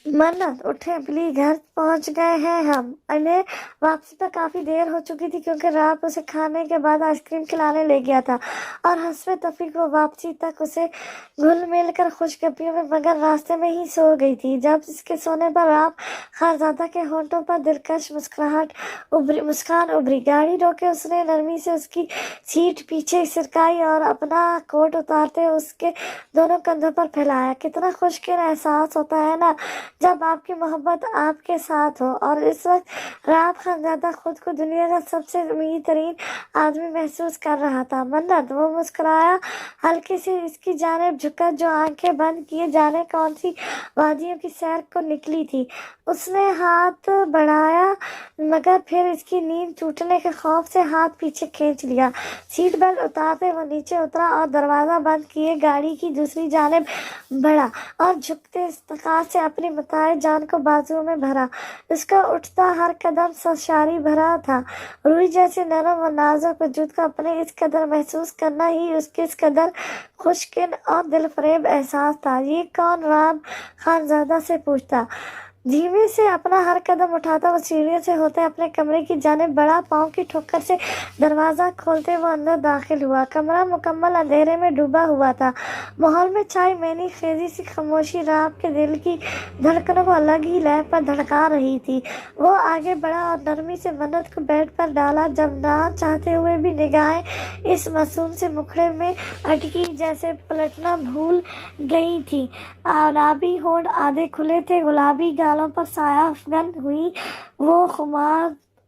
मन्नत उठे प्लीज, घर पहुंच गए हैं हम। इन्हें वापसी पर काफी देर हो चुकी थी क्योंकि रात उसे खाने के बाद आइसक्रीम खिलाने ले गया था और हंसवे तफीक वो वापसी तक उसे घुल मिल कर खुशखबरियों में मगर रास्ते में ही सो गई थी। जब इसके सोने पर राब खानजादा के होंठों पर दिलकश मुस्कान उभरी। गाड़ी रोके उसने नरमी से उसकी सीट पीछे सिरकाई और अपना कोट उतारते उसके दोनों कंधों पर फैलाया। कितना खुशकिन एहसास होता है ना जब आपकी मोहब्बत आपके साथ हो। और इस वक्त राहत खानजादा खुद को दुनिया का सबसे अमीर तरीन आदमी महसूस कर रहा था। मन्नत, वो मुस्कुराया, हल्के से इसकी जानिब झुका जो आंखें बंद किए जाने कौन सी वादियों की सैर को निकली थी। उसने हाथ बढ़ाया मगर फिर इसकी नींद टूटने के खौफ से हाथ पीछे खींच लिया। सीट बेल्ट उतारते वो नीचे उतरा और दरवाजा बंद किए गाड़ी की दूसरी जानिब बढ़ा और झुकते इस्तकाल से अपनी बताए जान को बाजुओं में भरा। उसका उठता हर कदम सरशारी भरा था। रूई जैसे नरम और नाजुक वजूद को अपने इस कदर महसूस करना ही उसके इस कदर खुशकिन और दिलफरेब एहसास था। ये कौन? राब खानजादा से पूछता। धीमे से अपना हर कदम उठाता वो सीढ़ियों से होते अपने कमरे की जानिब बढ़ा। पाँव की ठोकर से दरवाजा खोलते वो अंदर दाखिल हुआ। कमरा मुकम्मल अंधेरे में डूबा हुआ था। माहौल में छाई मैनी खेजी सी खामोशी राब के दिल की धड़कनों को अलग ही लय पर धड़का रही थी। वो आगे बढ़ा और नरमी से मन्नत को बेड पर डाला। जब ना चाहते हुए भी निगाहें इस मासूम से मुखड़े में अटकी जैसे पलटना भूल गई थी। आराबी होंठ आधे खुले थे, गुलाबी गालों पर साया अफगन हुई वो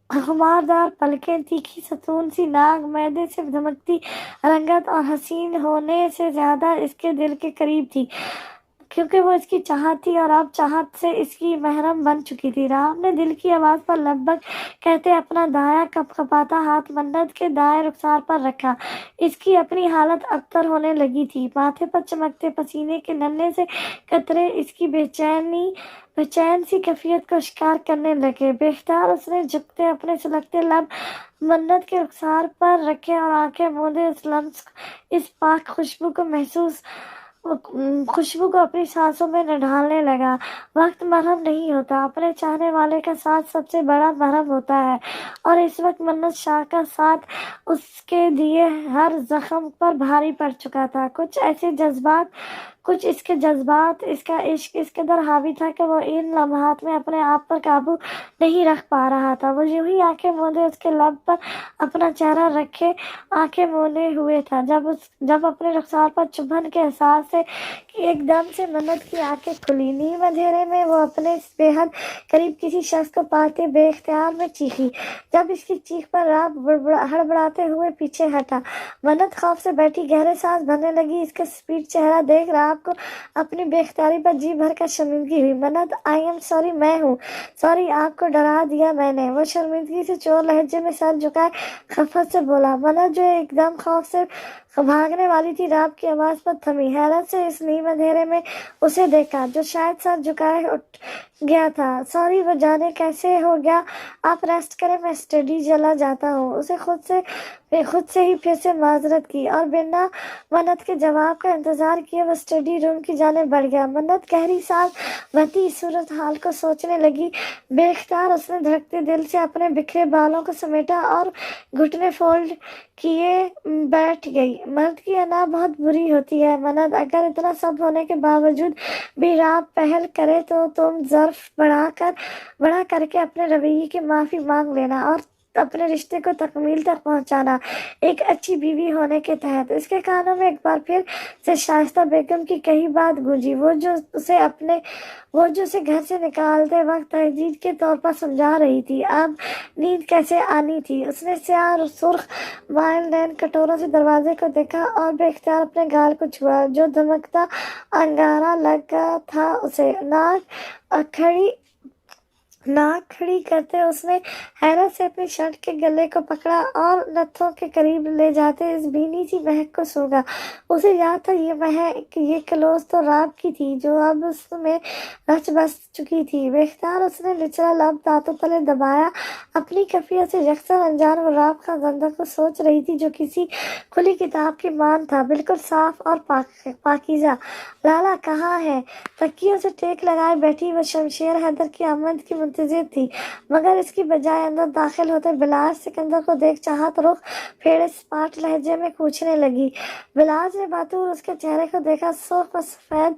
खुमारदार पलकें, तीखी सतून सी नाक, मैदे से धमकती रंगत और हसीन होने से ज्यादा इसके दिल के करीब थी क्योंकि वो इसकी चाहत थी और अब चाहत से इसकी महरम बन चुकी थी। राम ने दिल की आवाज पर लगभग कहते अपना दाया कपकपाता हाथ मन्नत के दाएं रुखसार पर रखा। इसकी अपनी हालत अबतर होने लगी थी। माथे पर चमकते पसीने के नन्हे से कतरे इसकी बेचैन सी कैफियत को शिकार करने लगे। बेख्तियार उसने झुकते अपने सुलगते लब मन्नत के रुखसार पर रखे और आंखें मूंदे उस लम्स इस पाक खुशबू को अपनी सांसों में ढालने लगा। वक्त मरहम नहीं होता, अपने चाहने वाले का साथ सबसे बड़ा मरहम होता है। और इस वक्त मन्नत शाह का साथ उसके दिए हर जख्म पर भारी पड़ चुका था। कुछ इसके जज्बात, इसका इश्क इस कदर हावी था कि वो इन लम्हात में अपने आप पर काबू नहीं रख पा रहा था। वो यूं ही आंखें मूंदे उसके लब पर अपना चेहरा रखे आंखें मूंदे हुए था जब अपने रुखसार पर चुभन के एहसास से कि एकदम से मन्नत की आंखें खुली। नीम अंधेरे में वो अपने बेहद करीब किसी शख्स को पाते बेख्तियार में चीखी। जब इसकी चीख पर राब हड़बड़ाते हुए पीछे हटा। मन्नत खौफ से बैठी, गहरे सांस भरने लगी। इसका स्पीड चेहरा देख राब को अपनी बेख्तियारी पर जी भर कर शर्मिंदगी हुई। मन्नत, आई एम सॉरी, मैं हूँ सॉरी, आपको डरा दिया मैंने। वो शर्मिंदगी से चोर लहजे में सर झुकाए खफत से बोला। मन्नत जो एकदम खौफ से भागने वाली थी राब की आवाज पर थमी। हैरत से इस नीम अंधेरे में उसे देखा जो शायद सर झुकाए उठ गया था। सॉरी, वो जाने कैसे हो गया। आप रेस्ट करें, मैं स्टडी चला जाता हूँ। उसे खुद से ही फिर से माजरत की और बिना मन्नत के जवाब का इंतजार किए वो स्टडी रूम की जानिब बढ़ गया। मन्नत गहरी सांस भरती इस सूरत हाल को सोचने लगी। बेख्तियार उसने धड़कते दिल से अपने बिखरे बालों को समेटा और घुटने फोल्ड किए बैठ गई। मर्द की अना बहुत बुरी होती है मन्नत, अगर इतना सब होने के बावजूद भी राब पहल करे तो तुम ज़र्फ बड़ा करके अपने रवैये की माफी मांग लेना और अपने रिश्ते को तकमील तक पहुंचाना, एक अच्छी बीवी होने के तहत। इसके कानों में एक बार फिर से शाइस्ता बेगम की कही बात गूंजी, वो जो उसे घर से निकालते वक्त तहदीद के तौर पर समझा रही थी। अब नींद कैसे आनी थी। उसने स्याह और सुर्ख वाइन कटोरों से दरवाजे को देखा और बेख्तियार अपने गाल को छुआ जो धमकता अंगारा लगा था उसे। नाक खड़ी नाक खड़ी करते उसने हैरत से अपनी शर्ट के गले को पकड़ा और नथों के करीब ले जाते इस भीनी सी महक को सूंघा। उसे याद था ये महक, ये क्लोज तो रात की थी जो अब उसमें रच बस चुकी थी। बेख्तियार उसने निचला लब दांतों तले दबाया। अपनी कफिया से यकसर अनजान वो रात का गंदा को सोच रही थी जो किसी खुली किताब की मान था, बिल्कुल साफ और पाकीज़ा। लाला कहाँ है? तकियों से टेक लगाए बैठी वो शमशेर हैदर की आमद की मुंतजिर थी, मगर इसकी बजाय अंदर दाखिल होते बिलाज सिकंदर को देख चाहत रुख फेड़े स्पाट लहजे में पूछने लगी। बिलाज ने बातूर उसके चेहरे को देखा। सुर्ख पर सफ़ेद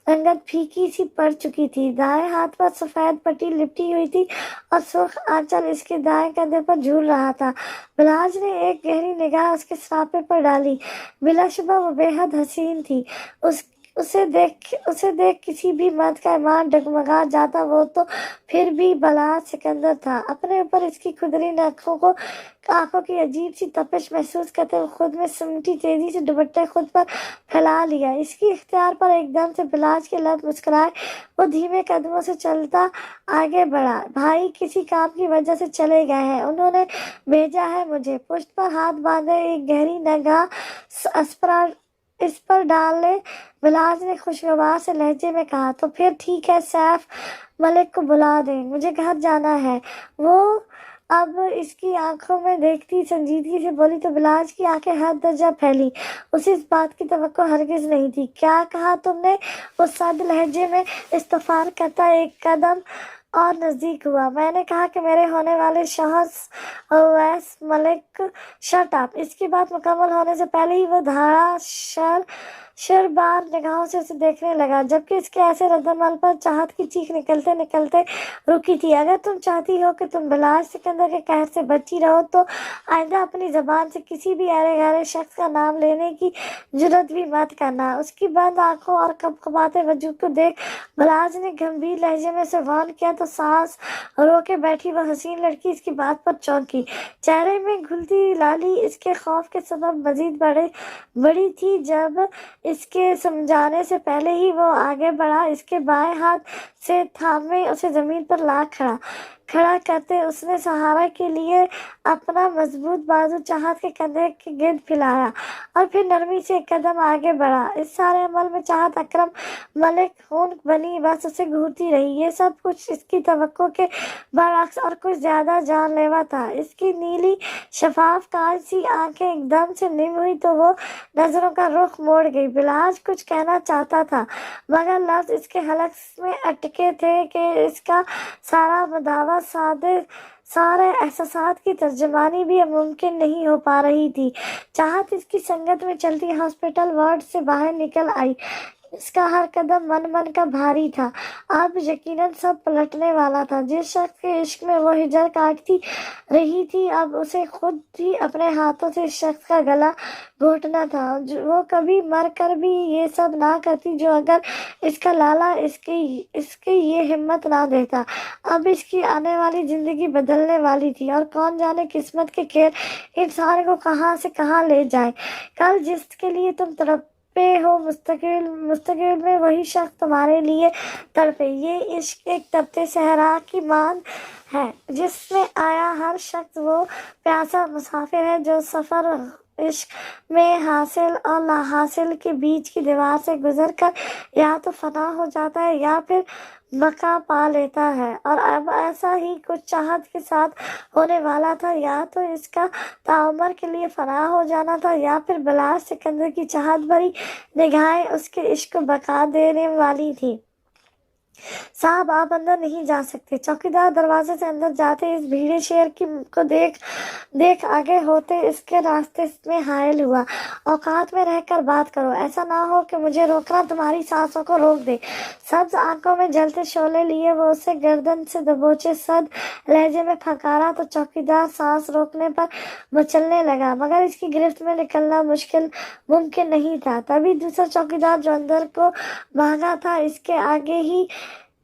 रंगत फीकी सी पड़ चुकी थी, दाएं हाथ पर सफ़ेद पट्टी लिपटी हुई थी और सुर्ख आंचल इसके दाएं कंधे पर झूल रहा था। बिलाज ने एक गहरी निगाह उसके सरापे पर डाली। बिलाशुबा वो बेहद हसीन थी। उसे देख किसी भी मर्द का ईमान डगमगा जाता। वो तो फिर भी बिलाज सिकंदर था। अपने ऊपर इसकी खुदरी आंखों की अजीब सी तपिश महसूस करते हुए खुद में सिमटी तेजी से दुपट्टे खुद पर फैला लिया। इसकी इख्तियार पर एकदम से बिलाज के लब मुस्कुराए। वो धीमे कदमों से चलता आगे बढ़ा। भाई किसी काम की वजह से चले गए हैं, उन्होंने भेजा है मुझे। पुश्त पर हाथ बांधे एक गहरी निगाह इस पर डाले बिलाज ने खुशगवार से लहजे में कहा। तो फिर ठीक है, सैफ मलिक को बुला दें, मुझे घर जाना है। वो अब इसकी आंखों में देखती संजीदगी से बोली तो बिलाज की आंखें हद दर्जा फैली। उसे इस बात की तवक्को हरगिज नहीं थी। क्या कहा तुमने? उस सद लहजे में इस्तफार करता एक कदम और नजदीक हुआ। मैंने कहा कि मेरे होने वाले शौहर अवैस मलिक। Shut up. इसकी बात मुकम्मल होने से पहले ही वो धारा शरबार निगाहों से उसे देखने लगा, जबकि इसके ऐसे रद्दमल पर चाहत की चीख निकलते निकलते रुकी थी। अगर तुम चाहती हो कि तुम बिलाज सिकंदर के कहर से बची रहो तो आइंदा अपनी जबान से किसी भी अरे गहरे शख्स का नाम लेने की जुर्रत भी मत करना। उसकी बंद आंखों और कपकपाते वजूद को देख बिलाज ने गंभीर लहजे में से वान किया तो सांस रोके बैठी वह हसीन लड़की इसकी बात पर चौंकी। चेहरे में घुलती लाली इसके खौफ के सबब मजीद बड़ी थी। जब इसके समझाने से पहले ही वो आगे बढ़ा, इसके बाएं हाथ से थामे उसे जमीन पर ला खड़ा करते उसने सहारा के लिए अपना मजबूत बाजू चाहत के कंधे के गिर्द फैलाया और फिर नरमी से एक कदम आगे बढ़ा। इस सारे अमल में चाहत अकरम मलिक खून बनी बस उसे घूरती रही। ये सब कुछ इसकी तवक्को के बरअक्स और कुछ ज्यादा जानलेवा था। इसकी नीली शफाफ कांच सी आंखें एकदम से निम हुई तो वो नजरों का रुख मोड़ गई। बिलाज कुछ कहना चाहता था, मगर लफ्ज इसके हलक में अटके थे कि इसका सारा मुदावा सारे एहसासात की तर्जमानी भी मुमकिन नहीं हो पा रही थी। चाहत इसकी संगत में चलती हॉस्पिटल वार्ड से बाहर निकल आई। इसका हर कदम मन का भारी था। अब यकीनन सब पलटने वाला था। जिस शख्स के इश्क में वो हिजर काटती रही थी, अब उसे खुद ही अपने हाथों से इस शख्स का गला घोटना था। वो कभी मर कर भी ये सब ना करती जो अगर इसका लाला इसकी ये हिम्मत ना देता। अब इसकी आने वाली जिंदगी बदलने वाली थी और कौन जाने किस्मत के खेल इंसान को कहाँ से कहाँ ले जाए। कल जिसके लिए तुम तड़पे हो मुस्तकिल में वही शख्स तुम्हारे लिए तड़पे। ये इश्क एक तपते सहरा की मान है जिसमें आया हर शख्स वो प्यासा मुसाफिर है जो सफर इश्क में हासिल और नाहासिल के बीच की दीवार से गुजर कर या तो फना हो जाता है या फिर बका पा लेता है। और अब ऐसा ही कुछ चाहत के साथ होने वाला था। या तो इसका ताउम्र के लिए फना हो जाना था या फिर बिलाज सिकंदर की चाहत भरी निगाहें उसके इश्क को बका देने वाली थी। साहब आप अंदर नहीं जा सकते। चौकीदार दरवाजे से अंदर जाते इस भीड़े शेर को देख आगे होते इसके रास्ते में हायल हुआ। औकात में रहकर बात करो, ऐसा ना हो कि मुझे रोकना तुम्हारी सांसों को रोक दे। सब्ज आंखों में जलते शोले लिए वो उसे गर्दन से दबोचे सद लहजे में फंकारा तो चौकीदार सांस रोकने पर मचलने लगा, मगर इसकी गिरफ्त में निकलना मुमकिन नहीं था। तभी दूसरा चौकीदार जो अंदर को भागा था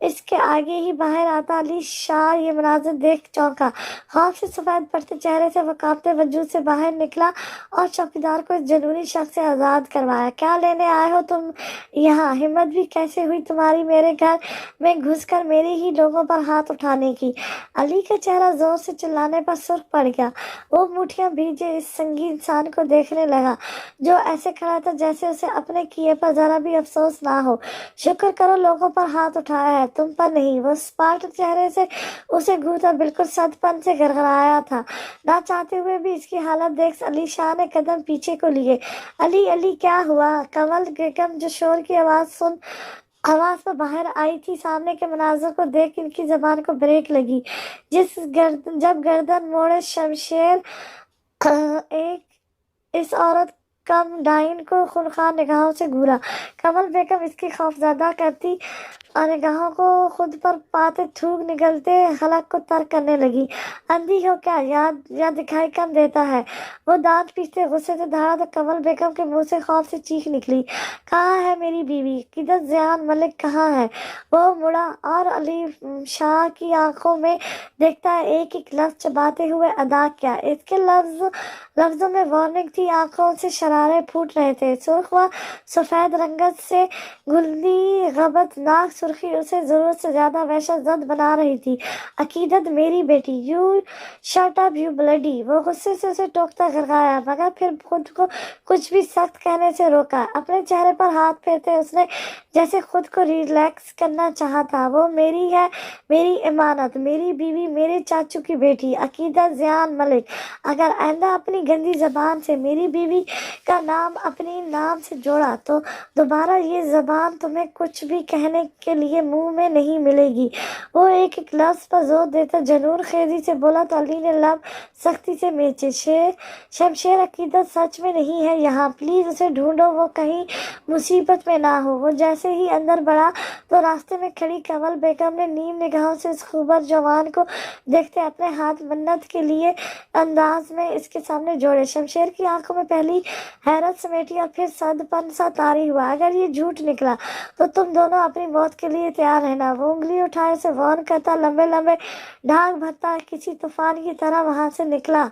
اس کے آگے ہی باہر آتا علی شاہ یہ مناظر دیکھ چونکا، خوف سے سفید پڑتے چہرے سے وہ کانپتے وجود سے باہر نکلا اور چوکیدار کو اس جنونی شخص سے آزاد کروایا۔ کیا لینے آئے ہو تم یہاں؟ ہمت بھی کیسے ہوئی تمہاری میرے گھر میں گھس کر میرے ہی لوگوں پر ہاتھ اٹھانے کی؟ علی کا چہرہ زور سے چلانے پر سرخ پڑ گیا، وہ مٹھیاں بھیجے اس سنگین انسان کو دیکھنے لگا جو ایسے کھڑا تھا جیسے اسے اپنے کیے پر ذرا بھی افسوس نہ ہو۔ شکر کرو لوگوں پر ہاتھ اٹھایا ہے، تم پر نہیں۔ وہ سپاٹ چہرے سے اسے گھورتا بالکل صد پن سے گڑگڑایا تھا۔ نہ چاہتے ہوئے بھی اس کی حالت دیکھ علی شاہ نے قدم پیچھے کو لیے۔ علی علی کیا ہوا؟ کمل بیگم جو شور کی آواز پر باہر آئی تھی، سامنے کے مناظر کو دیکھ ان کی زبان کو بریک لگی۔ جب گردن موڑے شمشیر ایک اس عورت کم ڈائن کو خونخوار نگاہوں سے گھورا۔ کمل بیگم اس کی خوفزدہ کرتی نگاہوں کو خود پر پاتے تھوک نگلتے حلق کو ترک کرنے لگی۔ اندھی ہو کیا یا دکھائی کم دیتا ہے؟ وہ دانت پیستے غصے سے دھاڑا تو کمل بیگم کے منہ سے خوف سے چیخ نکلی، کہاں ہے میری بیوی؟ عقیدت زیان ملک کہاں ہے؟ وہ مڑا اور علی شاہ کی آنکھوں میں دیکھتا ہے ایک ایک لفظ چباتے ہوئے ادا کیا۔ اس کے لفظوں میں وارننگ تھی، آنکھوں سے شرارے پھوٹ رہے تھے۔ سرخ و سفید رنگت سے گلدی غبت ناک سرخی اسے ضرورت سے زیادہ وحشت زد بنا رہی تھی۔ عقیدت میری بیٹی، you shut up you bloody! وہ غصے سے اسے ٹوکتا گڑگڑایا، مگر پھر خود کو کچھ بھی سخت کہنے سے روکا۔ اپنے چہرے پر ہاتھ پھیرتے اس نے جیسے خود کو ریلیکس کرنا چاہا تھا۔ وہ میری ہے، میری امانت، میری بیوی، میرے چاچو کی بیٹی عقیدت زیان ملک۔ اگر آئندہ اپنی گندی زبان سے میری بیوی کا نام اپنی نام سے جوڑا تو دوبارہ یہ زبان تمہیں کچھ بھی کہنے کے لیے منہ میں نہیں ملے گی۔ وہ ایک ایک لفظ پر زور دیتا جنون خیزی سے بولا تو علی نے لب سختی سے میچے۔ شمشیر عقیدت سچ میں نہیں ہے یہاں، پلیز اسے ڈھونڈو، وہ کہیں مصیبت میں نہ ہو۔ وہ جیسے ہی اندر بڑھا تو راستے میں کھڑی کمل بیگم نے نیم نگاہوں سے اس خوبصورت جوان کو دیکھتے اپنے ہاتھ منت کے لیے انداز میں اس کے سامنے جوڑے۔ شمشیر کی آنکھوں میں پہلی حیرت سمیٹی اور پھر صد پن سا طاری ہوا، اگر یہ جھوٹ نکلا تو تم دونوں اپنی موت کے لیے تیار رہنا۔ وہ انگلی اٹھائے اسے وارن کرتا لمبے لمبے ڈھانک بھرتا کسی طوفان کی طرح وہاں سے نکلا۔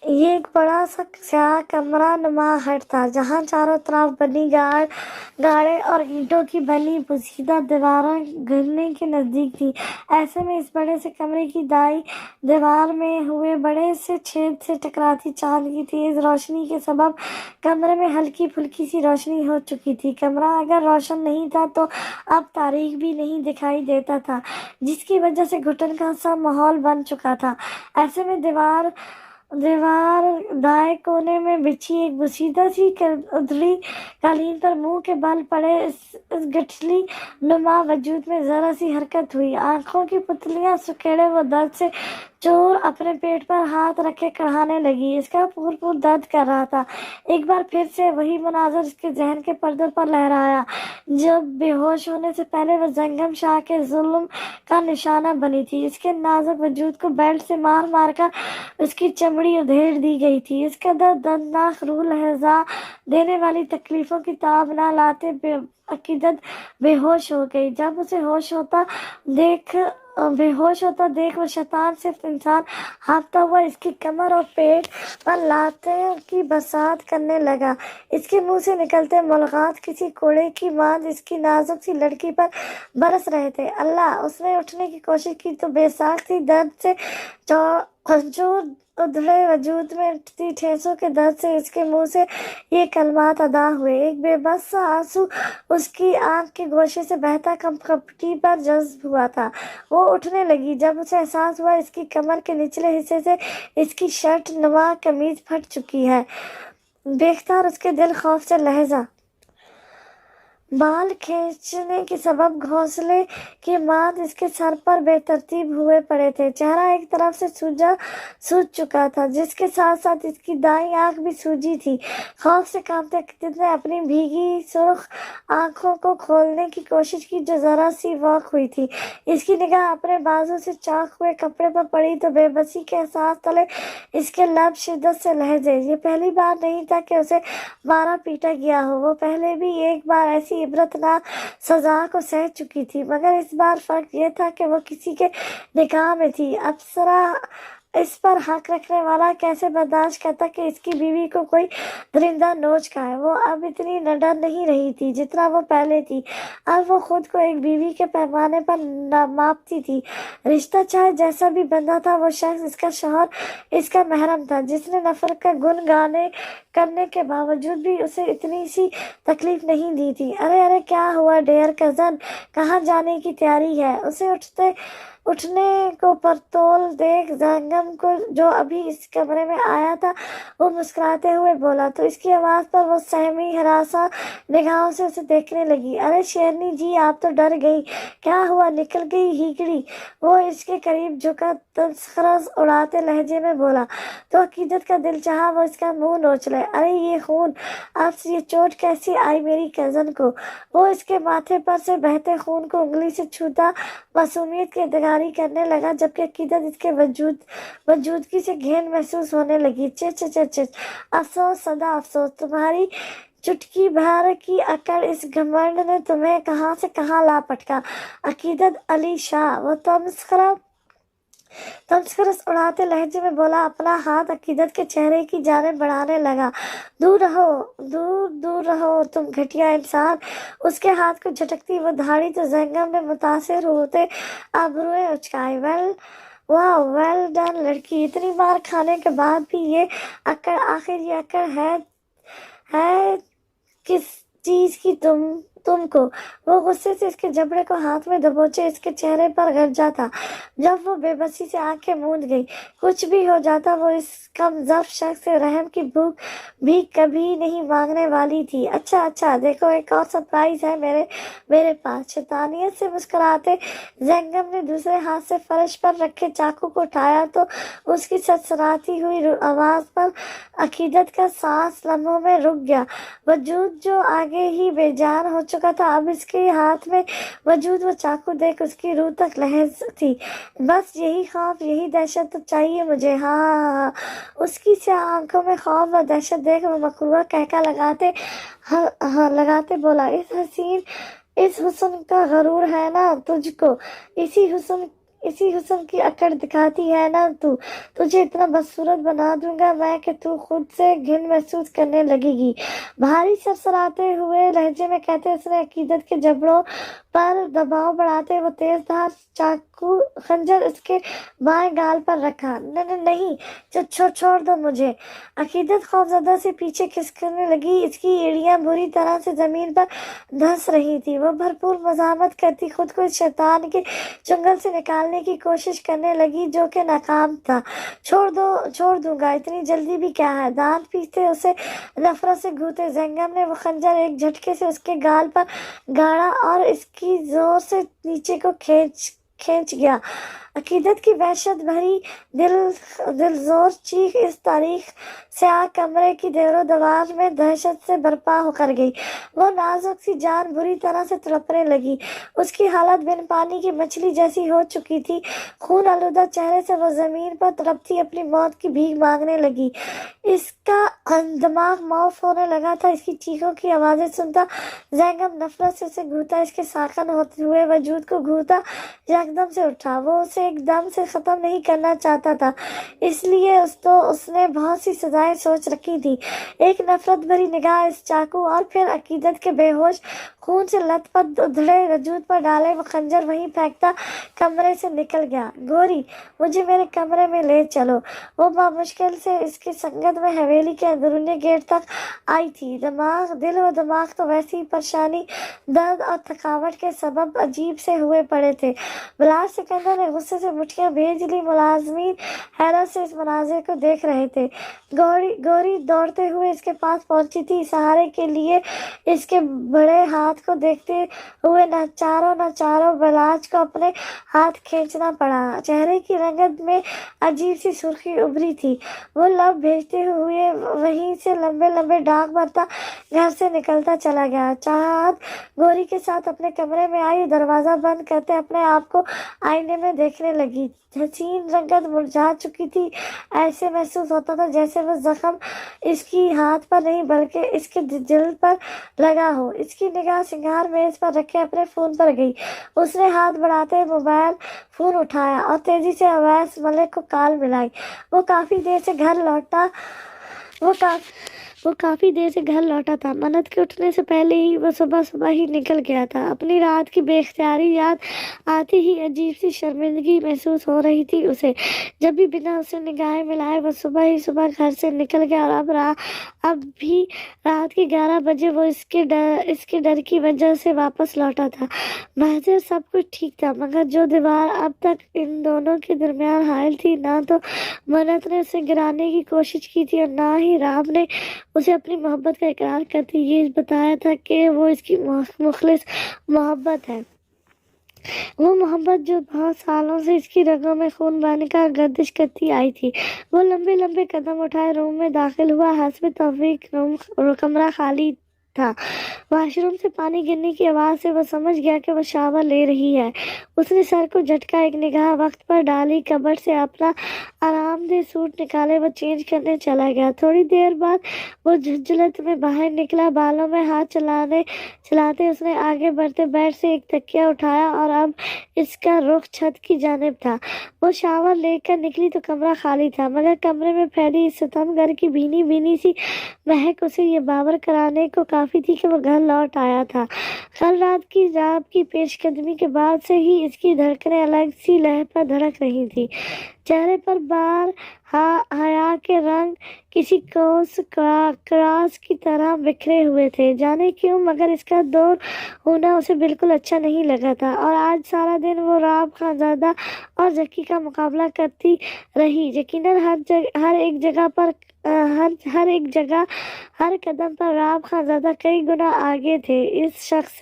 یہ ایک بڑا سا سیاہ کمرہ نما ہٹ تھا جہاں چاروں طرف بنی گاڑے اور اینٹوں کی بنی پوشیدہ دیواریں گرنے کے نزدیک تھی۔ ایسے میں اس بڑے سے کمرے کی دائیں دیوار میں ہوئے بڑے سے چھید سے ٹکراتی چاند کی تیز روشنی کے سبب کمرے میں ہلکی پھلکی سی روشنی ہو چکی تھی۔ کمرہ اگر روشن نہیں تھا تو اب تاریک بھی نہیں دکھائی دیتا تھا، جس کی وجہ سے گھٹن کا سا ماحول بن چکا تھا۔ ایسے میں دیوار دائیں کونے میں بچھی ایک بوسیدہ سی ادھری قالین پر منہ کے بل پڑے اس گٹھلی نما وجود میں ذرا سی حرکت ہوئی۔ آنکھوں کی پتلیاں سکیڑے وہ درد سے چور اپنے پیٹ پر ہاتھ رکھے کڑھانے لگی۔ اس کا پور درد کر رہا تھا۔ ایک بار پھر سے وہی مناظر اس کے ذہن کے پردوں پر لہرایا جب بے ہوش ہونے سے پہلے وہ زنگم شاہ کے ظلم کا نشانہ بنی تھی۔ اس کے نازک وجود کو بیلٹ سے مار مار کر اس کی چمڑی ادھیڑ دی گئی تھی۔ اس قدر دردناک روح لرزا دینے والی تکلیفوں کی تاب نہ لاتے عقیدت بے ہوش ہو گئی۔ جب اسے بے ہوش ہوتا دیکھ وہ شیطان صرف انسان ہانپتا ہوا اس کی کمر اور پیٹ پر لاتوں کی بساط کرنے لگا۔ اس کے منہ سے نکلتے ملغات کسی کوڑے کی ماند اس کی نازک سی لڑکی پر برس رہے تھے۔ اللہ! اس نے اٹھنے کی کوشش کی تو بے ساختہ تھی، درد سے چور ادھڑے وجود میں اٹھتی ٹھیسوں کے درد سے اس کے منہ سے یہ کلمات ادا ہوئے۔ ایک بے بس سا آنسو اس کی آنکھ کے گوشے سے بہتا کپڑی پر جذب ہوا تھا۔ وہ اٹھنے لگی جب اسے احساس ہوا اس کی کمر کے نچلے حصے سے اس کی شرٹ نما قمیض پھٹ چکی ہے۔ بے اختیار اس کے دل خوف سے لہجا बाल खींचने के सबब घोंसले की मांद इसके सर पर बेतरतीब हुए पड़े थे। चेहरा एक तरफ से सूज चुका था, जिसके साथ साथ इसकी दाईं आंख भी सूजी थी। खौफ से कांपते अकीदत ने अपनी भीगी सुर्ख आंखों को खोलने की कोशिश की, जो जरा सी वाक हुई थी। इसकी निगाह अपने बाजू से चाक हुए कपड़े पर पड़ी तो बेबसी के एहसास तले इसके लब शिद्दत से लहजे। ये पहली बार नहीं था कि उसे मारा पीटा गया हो। वो पहले भी एक बार ऐसी इबरतनाक सजा को सह चुकी थी, मगर इस बार फर्क ये था कि वो किसी के निकाह में थी। अप्सरा इस पर हक रखने वाला कैसे बर्दाश्त करता कि इसकी बीवी को कोई दरिंदा नोच खाए। वो अब इतनी निडर नहीं रही थी जितना वो पहले थी। अब वो खुद को एक बीवी के पैमाने पर मापती थी। रिश्ता चाहे जैसा भी बंधा था, वो शख्स इसका शौहर, इसका महरम था, जिसने नफरत का गुण गाने करने के बावजूद भी उसे इतनी सी तकलीफ नहीं दी थी। अरे अरे, क्या हुआ डियर कजन, कहाँ जाने की तैयारी है? उसे उठने को परतोल देख जंगम को, जो अभी इस कमरे में आया था, वो मुस्कुराते हुए बोला तो इसकी आवाज पर वो सहमी हरासा निगाहों से उसे देखने लगी। अरे शेरनी जी, आप तो डर गई, क्या हुआ, निकल गई हीकड़ी? वो इसके करीब झुका तमस्खरा उड़ाते लहजे में बोला तो अकीदत का दिल चाहा वो इसका मुंह नोच ले। अरे ये खून, अब ये चोट कैसी आई मेरी कजन को? वो इसके माथे पर से बहते खून को उंगली से छूता मासूमियत की इंतजारी करने लगा, जबकि अकीदत इसके वजूदगी से घिन महसूस होने लगी। चिच चिच चिच, अफसोस सदा अफसोस, तुम्हारी चुटकी भर की अकड़ इस घमंड ने तुम्हें कहाँ से कहाँ ला पटका। अकीदत अली शाह, वो तमस्खरस उड़ाते लहजे में बोला, अपना हाथ अकीदत के चेहरे की जानिब बढ़ाने लगा। दूर रहो, दूर दूर रहो तुम घटिया इंसान। उसके हाथ को झटकती वो धाड़ी तो जंगम ने मुतासिर होते आबरूएं उचकाई। वाह, वेल डन लड़की, इतनी मार खाने के बाद भी ये अकड़, आखिर ये अकड़ है किस चीज की तुमको? वो गुस्से से इसके जबड़े को हाथ में दबोचे इसके चेहरे पर गरजा था। जब वो बेबसी से आंखें मूंद गई, कुछ भी हो जाता, वो इस कमजोर शख्स से रहम की भूख भी कभी नहीं मांगने वाली थी। अच्छा, देखो एक और सरप्राइज है मेरे पास। शैतानियत से मुस्कुराते जंगम ने दूसरे हाथ से फर्श पर रखे चाकू को उठाया तो उसकी सनसनाती हुई आवाज पर अकीदत का सांस लम्हों में रुक गया। वजूद जो आगे ही बेजान हो चुका था, अब इसके हाथ में वजूद वो चाकू देख उसकी रूह तक लहज थी। बस यही खौफ, यही दहशत तो चाहिए मुझे। हाँ। उसकी स्याह आंखों में खौफ और दहशत देख वो मकरूआ कहका लगाते बोला, इस हुस्न का गरूर है ना तुझको? इसी हुस्न की अकड़ दिखाती है ना तू? तुझे इतना बदसूरत बना दूंगा मैं कि तू खुद से घिन महसूस करने लगेगी। भारी सरसराते हुए लहजे में कहते उसने अकीदत के जबड़ों पर दबाव बढ़ाते वो तेजधार चाकू खंजर उसके बाएं गाल पर रखा। नहीं, छोड़ दो मुझे। अकीदत खौफजदा से पीछे खिसकने लगी। इसकी एड़ियां बुरी तरह से जमीन पर धंस रही थी। वो भरपूर मज़ाहमत करती खुद को इस शैतान के चुंगल से निकालने की कोशिश करने लगी, जो कि नाकाम था। छोड़ दूंगा, इतनी जल्दी भी क्या है? दांत पीसते उसे नफरत से घूते जंगम ने वो खंजर एक झटके से उसके गाल पर गाड़ा और इसकी जोर से नीचे को खींच गया। अकीदत की वहशत भरी दिलजोर चीख इस तारीख से आग कमरे की देरो दीवार में दहशत से बर्पा होकर गई। वो नाजुक सी जान बुरी तरह से तड़पने लगी। उसकी हालत बिन पानी की मछली जैसी हो चुकी थी। खून आलूदा चेहरे से वो जमीन पर तड़पती अपनी मौत की भीख मांगने लगी। इसका दिमाग मौफ होने लगा था। इसकी चीखों की आवाजें सुनता जंगम नफरत से उसे घूता, इसके साखन होते हुए वजूद को घूता यकदम से उठा। वो उसे एकदम से खत्म नहीं करना चाहता था, इसलिए उसने बहुत सी सजाएं सोच रखी थी। एक नफरत भरी निगाह इस चाकू और फिर अकीदत के बेहोश खून से लथपथ उधड़े वजूद पर डाले वो खंजर वहीं फेंकता कमरे से निकल गया। गोरी, मुझे मेरे कमरे में ले चलो। वो बामुश्किल से इसकी संगत में हवेली के अंदरूनी गेट तक आई थी। दिल और दिमाग तो वैसी परेशानी, दर्द और थकावट के सबब अजीब से हुए पड़े थे। बिलाल सिकंदर ने गुस्से से मुठ्ठियां भेज ली। मुलाजमीन हैरत से इस मनाजिर को देख रहे थे। गोरी दौड़ते हुए इसके पास पहुंची थी। सहारे के लिए इसके बड़े हाथ हाथ को देखते हुए न चारों बलाज को अपने हाथ खींचना पड़ा। चेहरे की रंगत में अजीब सी सुर्खी उभरी थी। वो लब भेजते हुए वहीं से लंबे लंबे डाक मारता घर से निकलता चला गया। चाहत गौरी के साथ अपने कमरे में आई, दरवाजा बंद करते अपने आप को आईने में देखने लगी। हसीन रंगत मुरझा चुकी थी। ऐसे महसूस होता था जैसे वो जख्म इसकी हाथ पर नहीं बल्कि इसके दिल पर लगा हो। इसकी निगाह सिंगार मेज पर रखे अपने फोन पर गई। उसने हाथ बढ़ाते मोबाइल फोन उठाया और तेजी से अवैस मलिक को कॉल मिलाई। वो काफी देर से घर लौटा था। मन्नत के उठने से पहले ही वो सुबह ही निकल गया था। अपनी रात की बेख्तियारी याद आती ही अजीब सी शर्मिंदगी महसूस हो रही थी उसे। जब भी बिना उसे निगाहें मिलाए वो सुबह घर से निकल गया और अब भी रात के 11 बजे वो इसके डर की वजह से वापस लौटा था। महज सब कुछ ठीक था, मगर जो दीवार अब तक इन दोनों के दरमियान हायल थी, ना तो मन्नत ने उसे गिराने की कोशिश की थी और ना ही राब ने उसे अपनी मोहब्बत का इकरार करते ये बताया था कि वो इसकी मुखलिस मोहब्बत है। वो मोहब्बत जो बहुत सालों से इसकी रगों में खून बहने का गर्दिश करती आई थी। वो लंबे लंबे कदम उठाए रूम में दाखिल हुआ। हस्ब तौफीक कमरा खाली था। वॉशरूम से पानी गिरने की आवाज से वो समझ गया कि वो शावर ले रही है। उसने सर को झटका, एक निगाह वक्त पर डाली, कबर्ड से अपना आरामदेह सूट निकाले वो चेंज करने चला गया। थोड़ी देर बाद वो झुंझुलत में बाहर निकला। बालों में हाथ चलाते उसने आगे बढ़ते बेड से एक तकिया उठाया और अब इसका रुख छत की जानिब था। वो शावर लेकर निकली तो कमरा खाली था, मगर कमरे में फैली सितमगर की भीनी भीनी सी महक उसे ये बावर कराने को काफी थी कि वो घर लौट आया था। कल रात की रात की पेशकदमी के बाद से ही इसकी धड़कनें अलग सी लहर पर धड़क रही थी। चेहरे पर बार हया के रंग किसी क्रॉस की तरह बिखरे हुए थे। जाने क्यों, मगर इसका दूर होना उसे बिल्कुल अच्छा नहीं लगा था। और आज सारा दिन वो राब खानजादा और जक्की का मुकाबला करती रही। यकीनन हर कदम पर राब खानजादा कई गुना आगे थे उस शख्स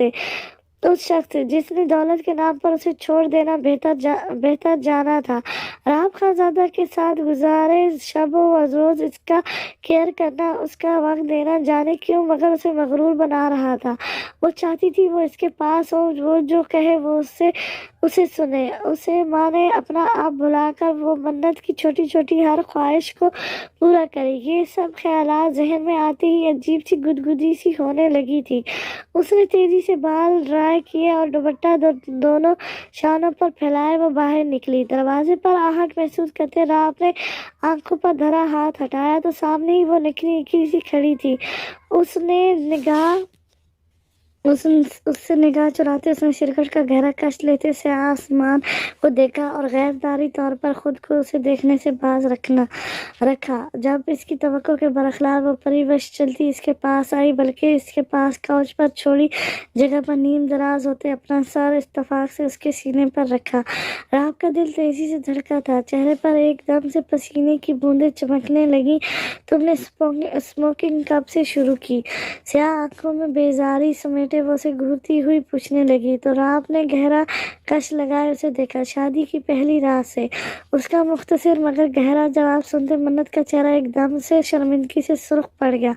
से जिसने दौलत के नाम पर उसे छोड़ देना बेहतर जाना था। राब खानजादा के साथ गुजारे शब व रोज इसका केयर करना, उसका वक्त देना, जाने क्यों मगर उसे मगरूर बना रहा था। वो चाहती थी वो इसके पास हो, वो जो कहे वो उसे सुने, उसे माने, अपना आप भुलाकर वो मन्नत की छोटी छोटी हर ख्वाहिश को पूरा करे। ये सब ख्यालात जहन में आते ही अजीब सी गुदगुदी सी होने लगी थी। उसने तेजी से बाल ड्राई किए और दुपट्टा दोनों शानों पर फैलाए वो बाहर निकली। दरवाजे पर आहट महसूस करते राह अपने आंखों पर धरा हाथ हटाया तो सामने ही वो निकली सी खड़ी थी। उससे निगाह चुराते उसने शिरकट का गहरा कष्ट लेते से आसमान को देखा और गैरदारी तौर पर खुद को उसे देखने से बाज रखा। जब इसकी तवक्को के बरखलाफ वो परिवश चलती इसके पास आई, बल्कि इसके पास काउच पर छोड़ी जगह पर नीम दराज होते अपना सर इत्तफाक से उसके सीने पर रखा। राब का दिल तेजी से धड़का था। चेहरे पर एकदम से पसीने की बूंदें चमकने लगी। तुमने स्मोकिंग कब से शुरू की? स्याह आंखों में बेजारी समेटे वो उसे घूरती हुई पूछने लगी तो राब ने गहरा कश लगाए उसे देखा। शादी की पहली रात से। उसका मुख्तसर मगर गहरा जवाब सुनते मन्नत का चेहरा एकदम से शर्मिंदगी से सुर्ख पड़ गया।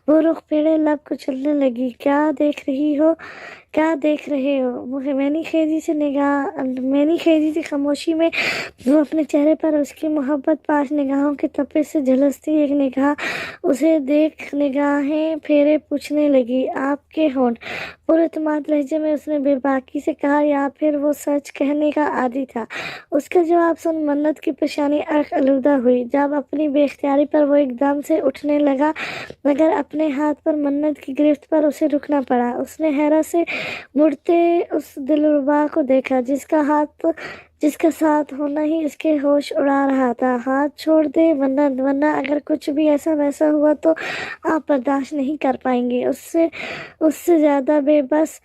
वो रुख पेड़े लब कुचलने लगी। क्या देख रहे हो? मैंने खेदी थी खामोशी में वो अपने चेहरे पर उसकी मोहब्बत पास निगाहों के तपे से झलसती एक निगाह उसे देख निगाहें फेरे पूछने लगी। आपके होंठ? पुरएतमाद लहजे में उसने बेबाकी से कहा, या फिर वो सच कहने का आदी था? उसका जवाब सुन मन्नत की पेशानी अर्क आलूदा हुई। जब अपनी बेख्तियारी पर वो एकदम से उठने लगा, मगर अपने हाथ पर मन्नत की गिरफ्त पर उसे रुकना पड़ा। उसने हैरत से मुड़ते उस दिलरुबा को देखा जिसका साथ होना ही इसके होश उड़ा रहा था। हाथ छोड़ दे मन्नत, वरना अगर कुछ भी ऐसा वैसा हुआ तो आप बर्दाश्त नहीं कर पाएंगे। उससे ज्यादा बेबस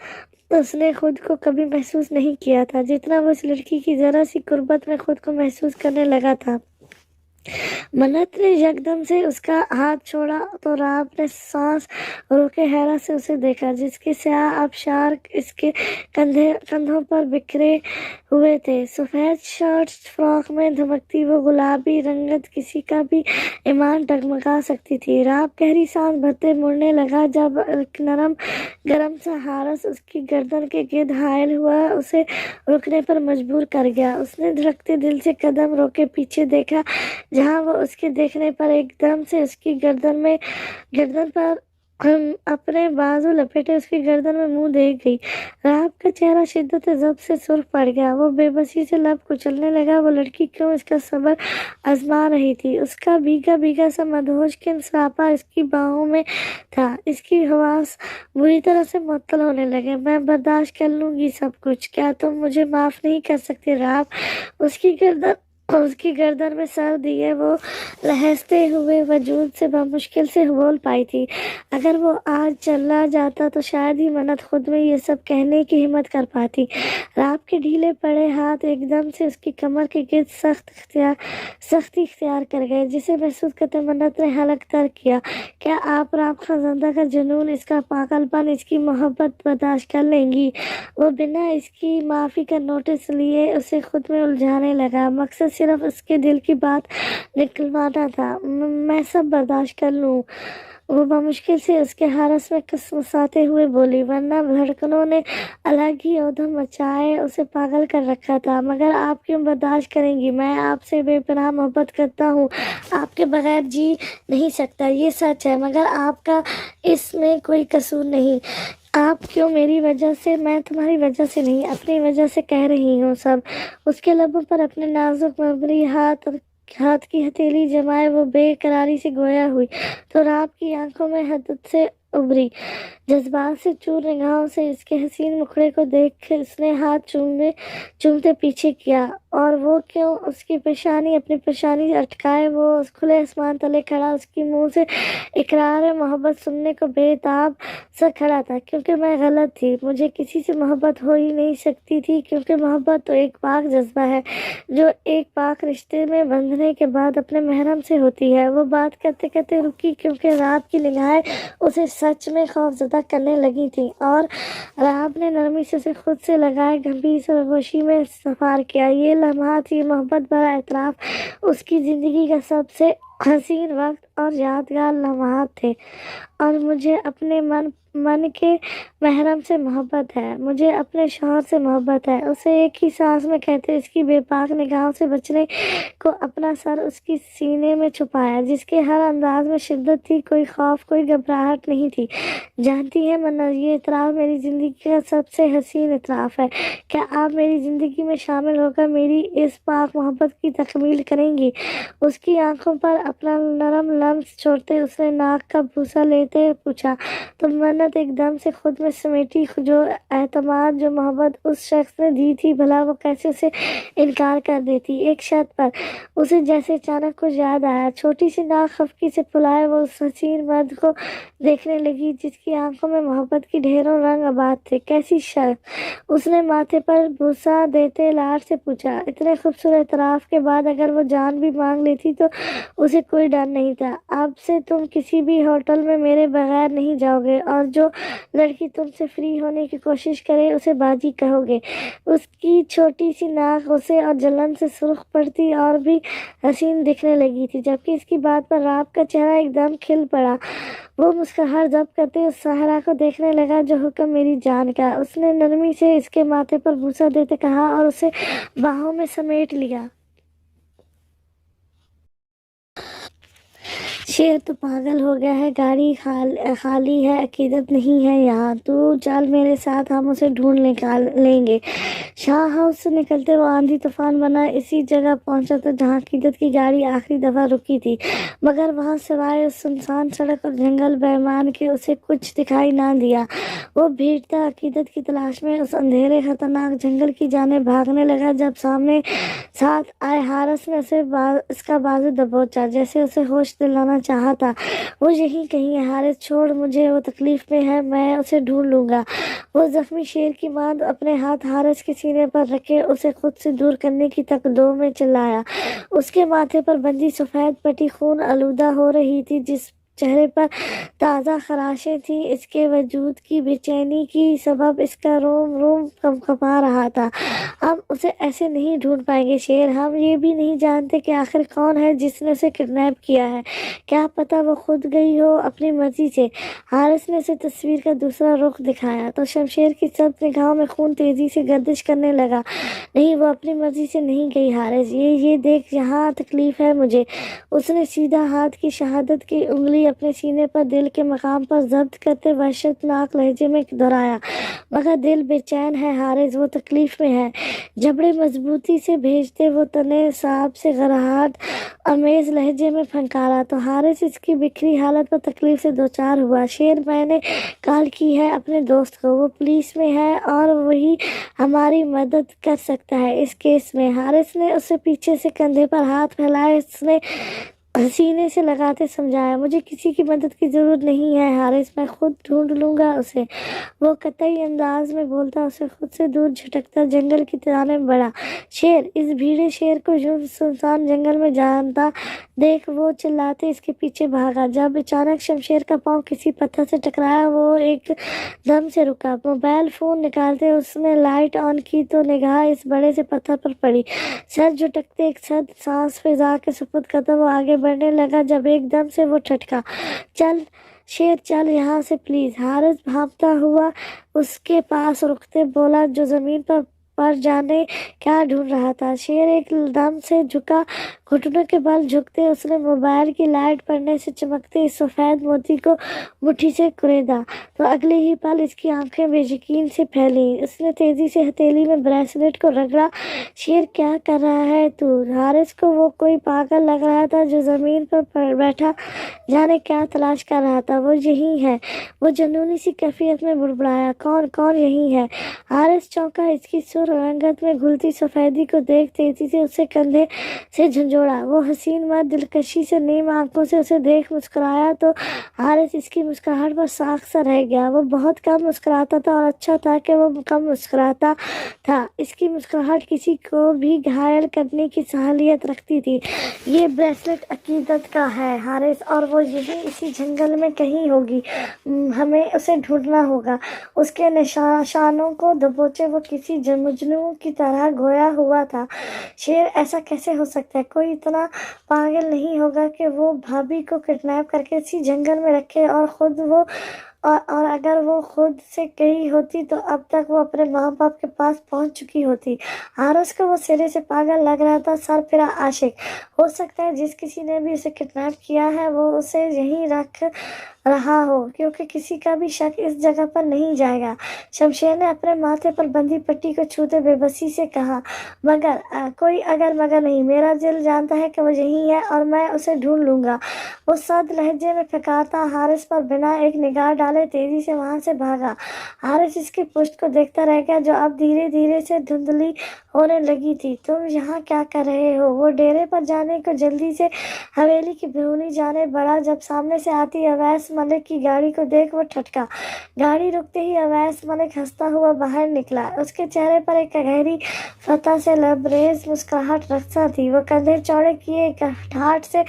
उसने खुद को कभी महसूस नहीं किया था जितना वो इस लड़की की जरा सी कुर्बत में खुद को महसूस करने लगा था। منت نے یکدم سے اس کا ہاتھ چھوڑا تو رات نے سانس روکے حیرت سے اسے دیکھا، جس کے سیاہ آبشار اس کے کندھوں پر بکھرے ہوئے تھے۔ سفید شرٹ فراک میں دھمکتی وہ گلابی رنگت کسی کا بھی ایمان ڈگمگا سکتی تھی۔ رات گہری سانس بھرتے مڑنے لگا جب ایک نرم گرم سا ہارس اس کی گردن کے گرد حائل ہوا، اسے رکنے پر مجبور کر گیا۔ اس نے دھڑکتے دل سے قدم روکے پیچھے دیکھا، جہاں وہ اس کے دیکھنے پر ایک دم سے اس کی گردن پر اپنے بازو لپیٹے اس کی گردن میں منہ دے گئی۔ رات کا چہرہ شدت ضبط سے سرخ پڑ گیا، وہ بے بسی سے لب کچلنے لگا۔ وہ لڑکی کیوں اس کا صبر آزما رہی تھی؟ اس کا بھیگا بھیگا سا مدہوش کن سراپا اس کی باہوں میں تھا۔ اس کی حواس بری طرح سے معطل ہونے لگے۔ میں برداشت کر لوں گی سب کچھ، کیا تم مجھے معاف نہیں کر سکتے رات؟ اس کی گردن میں سر دیے وہ لہستے ہوئے وجود سے بمشکل سے بول پائی تھی۔ اگر وہ آج چلا جاتا تو شاید ہی منت خود میں یہ سب کہنے کی ہمت کر پاتی۔ رات کے ڈھیلے پڑے ہاتھ ایک دم سے اس کی کمر کے گرد سختی اختیار کر گئے، جسے محسوس کرتے منت نے حلق تر کیا۔ کیا آپ رات خزندہ کا جنون، اس کا پاگل پن، اس کی محبت برداشت کر لیں گی؟ وہ بنا اس کی معافی کا نوٹس لیے اسے خود میں الجھانے لگا۔ مقصد صرف اس کے دل کی بات نکلوانا تھا۔ میں سب برداشت کر لوں، وہ بمشکل سے اس کے ہارس میں کسمساتے ہوئے بولی، ورنہ دھڑکنوں نے الگ ہی ادھم مچائے اسے پاگل کر رکھا تھا۔ مگر آپ کیوں برداشت کریں گی؟ میں آپ سے بے پناہ محبت کرتا ہوں، آپ کے بغیر جی نہیں سکتا، یہ سچ ہے، مگر آپ کا اس میں کوئی قصور نہیں۔ آپ کیوں میری وجہ سے؟ میں تمہاری وجہ سے نہیں، اپنی وجہ سے کہہ رہی ہوں سب۔ اس کے لبوں پر اپنے نازک مبری ہاتھ کی ہتھیلی جمائے وہ بے قراری سے گویا ہوئی تو رات کی آنکھوں میں حدت سے ابری جذبات سے چور نگاہوں سے اس کے حسین مکھڑے کو دیکھ اس نے ہاتھ چومتے پیچھے کیا۔ اور وہ کیوں؟ اس کی پیشانی اپنی پیشانی اٹکائے وہ اس کھلے آسمان تلے کھڑا اس کی منہ سے اقرار محبت سننے کو بے تاب سا کھڑا تھا۔ کیونکہ میں غلط تھی، مجھے کسی سے محبت ہو ہی نہیں سکتی تھی، کیونکہ محبت تو ایک پاک جذبہ ہے جو ایک پاک رشتے میں بندھنے کے بعد اپنے محرم سے ہوتی ہے۔ وہ بات کرتے کرتے رکی کیونکہ رات کی نگاہیں اسے سچ میں خوفزدہ کرنے لگی تھی، اور رات نے نرمی سے اسے خود سے لگائے گمبھیر سرگوشی میں سفار کیا۔ یہ لمحات، یہ محبت بھرا اعتراف اس کی زندگی کا سب سے حسین وقت اور یادگار لمحات تھے۔ اور مجھے اپنے من کے محرم سے محبت ہے، مجھے اپنے شوہر سے محبت ہے، اسے ایک ہی سانس میں کہتے اس کی بے پاک نگاہوں سے بچنے کو اپنا سر اس کی سینے میں چھپایا، جس کے ہر انداز میں شدت تھی، کوئی خوف، کوئی گھبراہٹ نہیں تھی۔ جانتی ہے منت، یہ اعتراف میری زندگی کا سب سے حسین اعتراف ہے۔ کیا آپ میری زندگی میں شامل ہو کر میری اس پاک محبت کی تکمیل کریں گی؟ اس کی آنکھوں پر اپنا نرم لمس چھوڑتے اس نے ناک کا بوسہ لیتے پوچھا تو منت ایک دم سے خود میں سمیٹی جو اعتماد، جو محبت اس شخص نے دی تھی، بھلا وہ کیسے اسے انکار کر دیتی؟ ایک شرط پر۔ اسے جیسے اچانک کچھ یاد آیا، چھوٹی سی ناک خفگی سے پھلائے وہ اس حسین مرد کو دیکھنے لگی جس کی آنکھوں میں محبت کی ڈھیروں رنگ آباد تھے۔ کیسی شخص؟ اس نے ماتھے پر بوسہ دیتے لاڈ سے پوچھا۔ اتنے خوبصورت اعتراف کے بعد اگر وہ جان بھی مانگ لیتی تو اسے کوئی ڈر نہیں تھا۔ اب سے تم کسی بھی ہوٹل میں میرے بغیر نہیں جاؤ گے، اور جو لڑکی تم سے فری ہونے کی کوشش کرے اسے باجی کہو گے۔ اس کی چھوٹی سی ناک غصے اور جلن سے سرخ پڑتی اور بھی حسین دکھنے لگی تھی، جبکہ اس کی بات پر رات کا چہرہ ایک دم کھل پڑا۔ وہ مسکراہٹ ضبط کرتے اس ساحرہ کو دیکھنے لگا جو حکم میری جان کا۔ اس نے نرمی سے اس کے ماتھے پر بوسہ دیتے کہا اور اسے باہوں میں سمیٹ لیا۔ شیر تو پاگل ہو گیا ہے، گاڑی خالی ہے، عقیدت نہیں ہے یہاں، تو چل میرے ساتھ، ہم اسے ڈھونڈ نکال لیں گے۔ شاہ ہاؤس سے نکلتے وہ آندھی طوفان بنا اسی جگہ پہنچا تھا جہاں عقیدت کی گاڑی آخری دفعہ رکی تھی، مگر وہاں سوائے اس سنسان سڑک اور جنگل بیمان کے اسے کچھ دکھائی نہ دیا۔ وہ بھیگتا عقیدت کی تلاش میں اس اندھیرے خطرناک جنگل کی جانب بھاگنے لگا جب سامنے ساتھ آئے ہارس نے اس کا بازو دبوچا، جیسے اسے ہوش دلانا چاہا تھا وہ یہی کہیں ہے۔ حارث چھوڑ مجھے، وہ تکلیف میں ہے، میں اسے ڈھونڈ لوں گا۔ وہ زخمی شیر کی ماند اپنے ہاتھ حارث کے سینے پر رکھے اسے خود سے دور کرنے کی تقدو میں چلایا۔ اس کے ماتھے پر بندھی سفید پٹی خون آلودہ ہو رہی تھی، جس چہرے پر تازہ خراشیں تھیں۔ اس کے وجود کی بے چینی کی سبب اس کا روم روم کھپا رہا تھا۔ ہم اسے ایسے نہیں ڈھونڈ پائیں گے شیر، ہم یہ بھی نہیں جانتے کہ آخر کون ہے جس نے اسے کڈنیپ کیا ہے، کیا پتہ وہ خود گئی ہو اپنی مرضی سے۔ حارث نے اسے تصویر کا دوسرا رخ دکھایا تو شمشیر کی سخت نگاہوں میں خون تیزی سے گردش کرنے لگا۔ نہیں، وہ اپنی مرضی سے نہیں گئی حارث، یہ دیکھ یہاں تکلیف ہے مجھے۔ اس نے سیدھا ہاتھ کی شہادت کی انگلی اپنے سینے پر دل کے مقام پر ضبط کرتے وحشتناک لہجے میں دہرایا، مگر دل بے چین ہے حارث، وہ تکلیف میں ہے۔ جبڑے مضبوطی سے بھیجتے وہ تنے صاحب سے گھبراہٹ آمیز لہجے میں پھنکارا تو حارث اس کی بکھری حالت پر تکلیف سے دوچار ہوا۔ شیر، میں نے کال کی ہے اپنے دوست کو، وہ پولیس میں ہے اور وہی ہماری مدد کر سکتا ہے اس کیس میں۔ حارث نے اسے پیچھے سے کندھے پر ہاتھ پھیلائے اس نے سینے سے لگاتے سمجھایا، مجھے کسی کی مدد کی ضرورت نہیں ہے حارث، میں خود ڈھونڈ لوں گا اسے۔ وہ قطعی انداز میں بولتا اسے خود سے دور جھٹکتا جنگل کی جانب بڑھا۔ شیر اس بھیڑے شیر کو یوں سنسان جنگل میں جانتا دیکھ وہ چلاتے اس کے پیچھے بھاگا۔ جب اچانک شمشیر کا پاؤں کسی پتھر سے ٹکرایا وہ ایک دم سے رکا۔ موبائل فون نکالتے اس نے لائٹ آن کی تو نگاہ اس بڑے سے پتھر پر پڑی۔ سر جھٹکتے ایک سخت سانس فضا کے سپرد قدم وہ آگے بڑھنے لگا جب ایک دم سے وہ ٹھٹکا۔ چل شیر، چل یہاں سے پلیز۔ حارث بھانپتا ہوا اس کے پاس رکتے بولا جو زمین پر جانے کیا ڈھونڈ رہا تھا۔ شیر ایک دم سے جھکا، گھٹنوں کے بل جھکتے اس نے موبائل کی لائٹ پڑنے سے چمکتے اس سفید موتی کو مٹھی سے کریدا تو اگلے ہی پل اس کی آنکھیں بے یقین سے پھیلیں۔ اس نے تیزی سے ہتھیلی میں بریسلیٹ کو رگڑا۔ شیر کیا کر رہا ہے تو؟ حارث کو وہ کوئی پاگل لگ رہا تھا جو زمین پر بیٹھا جانے کیا تلاش کر رہا تھا۔ وہ یہی ہے، وہ جنونی سی کیفیت میں بڑبڑایا، کون یہی ہے؟ حارث چونکا، اس کی سر رنگت میں گھلتی سفیدی کو دیکھ تیزی سے اسے کندھے سے جھنجھوڑا۔ وہ حسین مرد دلکشی سے نیم آنکھوں سے اسے دیکھ مسکرایا تو حارث اس کی مسکراہٹ پر ساکھ سا رہ گیا۔ وہ بہت کم مسکراتا تھا اور اچھا تھا کہ وہ کم مسکراتا تھا۔ اس کی مسکراہٹ کسی کو بھی گھائل کرنے کی صلاحیت رکھتی تھی۔ یہ بریسلیٹ عقیدت کا ہے حارث، اور وہ یہی اسی جنگل میں کہیں ہوگی، ہمیں اسے ڈھونڈنا ہوگا۔ اس کے نشانوں کو دبوچے وہ کسی مجنون کی طرح گویا ہوا تھا۔ شیر ایسا کیسے ہو سکتا ہے؟ کوئی اتنا پاگل نہیں ہوگا کہ وہ بھابھی کو کڈنیپ کر کے اسی جنگل میں رکھے اور اگر وہ خود سے گئی ہوتی تو اب تک وہ اپنے ماں باپ کے پاس پہنچ چکی ہوتی۔ حارث کو وہ سرے سے پاگل لگ رہا تھا، سر پھرا عاشق۔ ہو سکتا ہے جس کسی نے بھی اسے کڈنیپ کیا ہے وہ اسے یہیں رکھ رہا ہو، کیونکہ کسی کا بھی شک اس جگہ پر نہیں جائے گا۔ شمشیر نے اپنے ماتھے پر بندھی پٹی کو چھوتے بے بسی سے کہا، مگر کوئی اگر مگر نہیں، میرا دل جانتا ہے کہ وہ یہیں ہے اور میں اسے ڈھونڈ لوں گا۔ وہ سرد لہجے میں پھکارتا حارث پر بنا ایک نگاہ ڈالے تیزی سے وہاں سے بھاگا۔ حارث اس کی پشت کو دیکھتا رہ گیا جو اب دھیرے دھیرے سے دھندلی ہونے لگی تھی۔ تم یہاں کیا کر رہے ہو؟ وہ ڈیرے پر جانے کو جلدی سے حویلی کی بیرونی جانب بڑھا۔ جب سامنے سے آتی اویس ملک کی گاڑی کو دیکھ وہ ٹھٹکا۔ گاڑی رکتے ہی اویس ملک ہنستا ہوا باہر نکلا۔ اس کے چہرے پر ایک گہری فتح سے لبریز مسکراہٹ رقصاں تھی۔ وہ کندھے چوڑے کیے ٹھاٹھ سے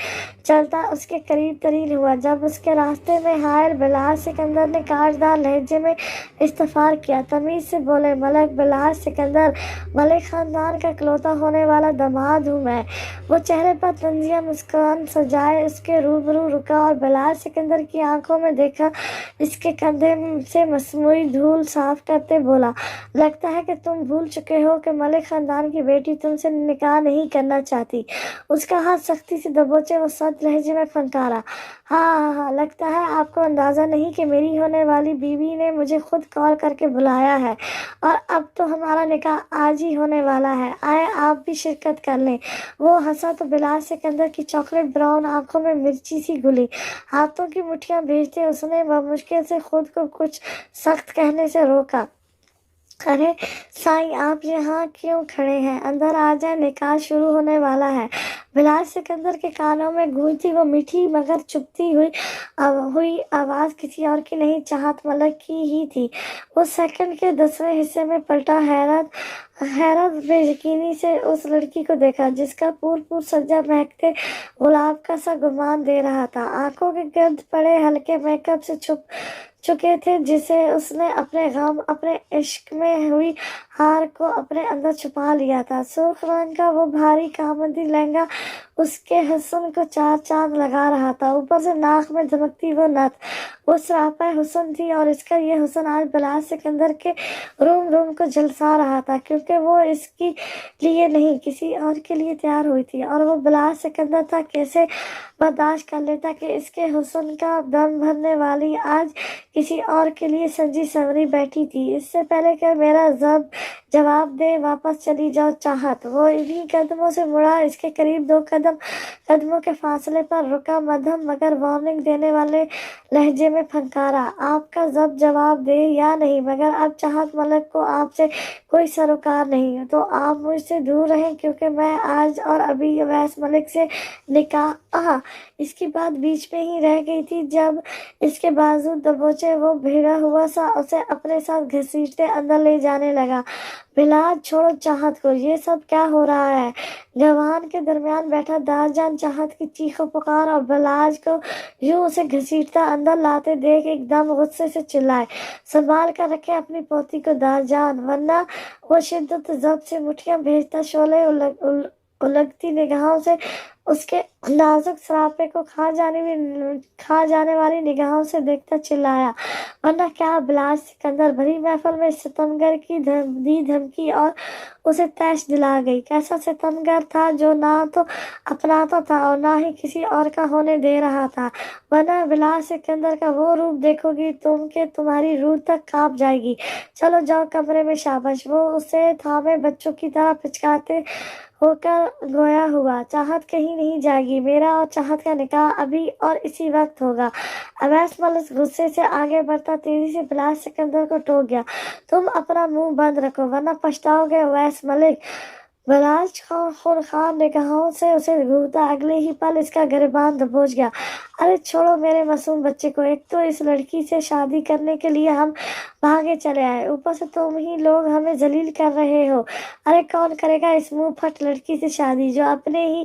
چلتا اس کے قریب ترین ہوا۔ جب اس کے راستے میں حائل بلاس سکندر نے کاٹدار لہجے میں استفسار کیا، تمیز سے بولے، ملک بلاس سکندر، ملک خاندان کا اکلوتا ہونے والا داماد ہوں میں۔ وہ چہرے پر طنزیہ مسکان سجائے اس کے روبرو رکا اور بلاس سکندر کی آنکھوں میں دیکھا، اس کے کندھے سے مصنوعی دھول صاف کرتے بولا، لگتا ہے کہ تم بھول چکے ہو کہ ملک خاندان کی بیٹی تم سے نکاح نہیں کرنا چاہتی۔ اس کا ہاتھ سختی سے دبوچے وہ سرد لہجے میں پھنکارا، ہاں، لگتا ہے آپ کو اندازہ نہیں کہ میری ہونے والی بیوی نے مجھے خود کال کر کے بلایا ہے، اور اب تو ہمارا نکاح آج ہی ہونے والا ہے، آئے آپ بھی شرکت کر لیں۔ وہ ہنسا تو بلاس سکندر کی چاکلیٹ براؤن آنکھوں میں مرچی سی گھلی۔ ہاتھوں کی مٹھیاں بھیجتے اس نے بمشکل سے خود کو کچھ سخت کہنے سے روکا۔ ارے سائیں آپ یہاں کیوں کھڑے ہیں؟ اندر آ جائیں، نکاح شروع ہونے والا ہے۔ بلال سکندر کے کانوں میں گونجتی وہ میٹھی مگر چبھتی ہوئی آواز کسی اور کی نہیں، چاہت ملک کی ہی تھی۔ اس سیکنڈ کے 10ویں حصے میں پلٹا، حیرت بے یقینی سے اس لڑکی کو دیکھا جس کا پور سجا مہکتے گلاب کا سا گمان دے رہا تھا۔ آنکھوں کے گرد پڑے ہلکے میک اپ سے چھپ چکے تھے جسے اس نے اپنے غم، اپنے عشق میں ہوئی ہار کو اپنے اندر چھپا لیا تھا۔ سرخ رنگ کا وہ بھاری کامندی لہنگا اس کے حسن کو چار چاند لگا رہا تھا، اوپر سے ناک میں دھمکتی وہ نتھ، وہ سراپا حسن تھی، اور اس کا یہ حسن آج بلال سکندر کے روم کو جھلسا رہا تھا، کیونکہ وہ اس کے لیے نہیں کسی اور کے لیے تیار ہوئی تھی، اور وہ بلال سکندر تھا۔ کیسے برداشت کر لیتا کہ اس کے حسن کا دم بھرنے والی آج کسی اور کے لیے سجی سنوری بیٹھی تھی۔ اس سے پہلے کہ میرا جواب دے، واپس چلی جاؤ چاہت۔ وہ انہی قدموں سے مڑا، اس کے قریب 2 قدموں کے فاصلے پر رکا، مدھم مگر وارننگ دینے والے لہجے میں پھنکارا، آپ کا جواب دے یا نہیں، مگر اب چاہت ملک کو آپ سے کوئی سروکار نہیں، تو آپ مجھ سے دور رہیں، کیونکہ میں آج اور ابھی اویس ملک سے نکاح اس کی بات بیچ میں ہی رہ گئی تھی جب اس کے بازو دبوچے وہ بھیڑا ہوا سا اسے اپنے ساتھ گھسیٹتے اندر لے جانے لگا۔ بلال چھوڑو چاہت کو، یہ سب کیا ہو رہا ہے؟ گھوان کے درمیان بیٹھا دارجان چاہت کی چیخ و پکار اور بلال کو یوں اسے گھسیٹتا اندر لاتے دیکھ ایک دم غصے سے چلائے، سنبھال کر رکھے اپنی پوتی کو دارجان، ورنہ وہ شدت ضبط سے مٹھیاں بھیجتا شعلے الگتی نگاہوں سے اس کے نازک سراپے کو کھا جانے والی نگاہوں سے دیکھتا چلایا، ورنہ کیا؟ بلال سکندر بھری محفل میں ستمگر کی دی دھمکی اور اسے تیش دلا گئی۔ کیسا ستمگر تھا جو نہ تو اپناتا تھا اور نہ ہی کسی اور کا ہونے دے رہا تھا، ورنہ بلال سکندر کا وہ روپ دیکھو گی تم کہ تمہاری روح تک کانپ جائے گی۔ چلو جاؤ کمرے میں، شاباش۔ وہ اسے تھامے بچوں کی طرح پچکارتے ہو کر گویا ہوا، چاہت کہیں نہیں جائے گی، میرا اور چاہت کا نکاح ابھی اور اسی وقت ہوگا۔ اویس ملک غصے سے آگے بڑھتا تیزی سے بلال سکندر کو ٹوک گیا، تم اپنا منہ بند رکھو ورنہ پچھتاؤ گے اویس ملک۔ بلال خونخوار نگاہوں سے اسے گھورتا اگلے ہی پل اس کا گریبان دبوچ گیا۔ ارے چھوڑو میرے معصوم بچے کو، ایک تو اس لڑکی سے شادی کرنے کے لیے ہم بھاگے چلے آئے، اوپر سے تم ہی لوگ ہمیں ذلیل کر رہے ہو۔ ارے کون کرے گا اس منہ پھٹ لڑکی سے شادی جو اپنے ہی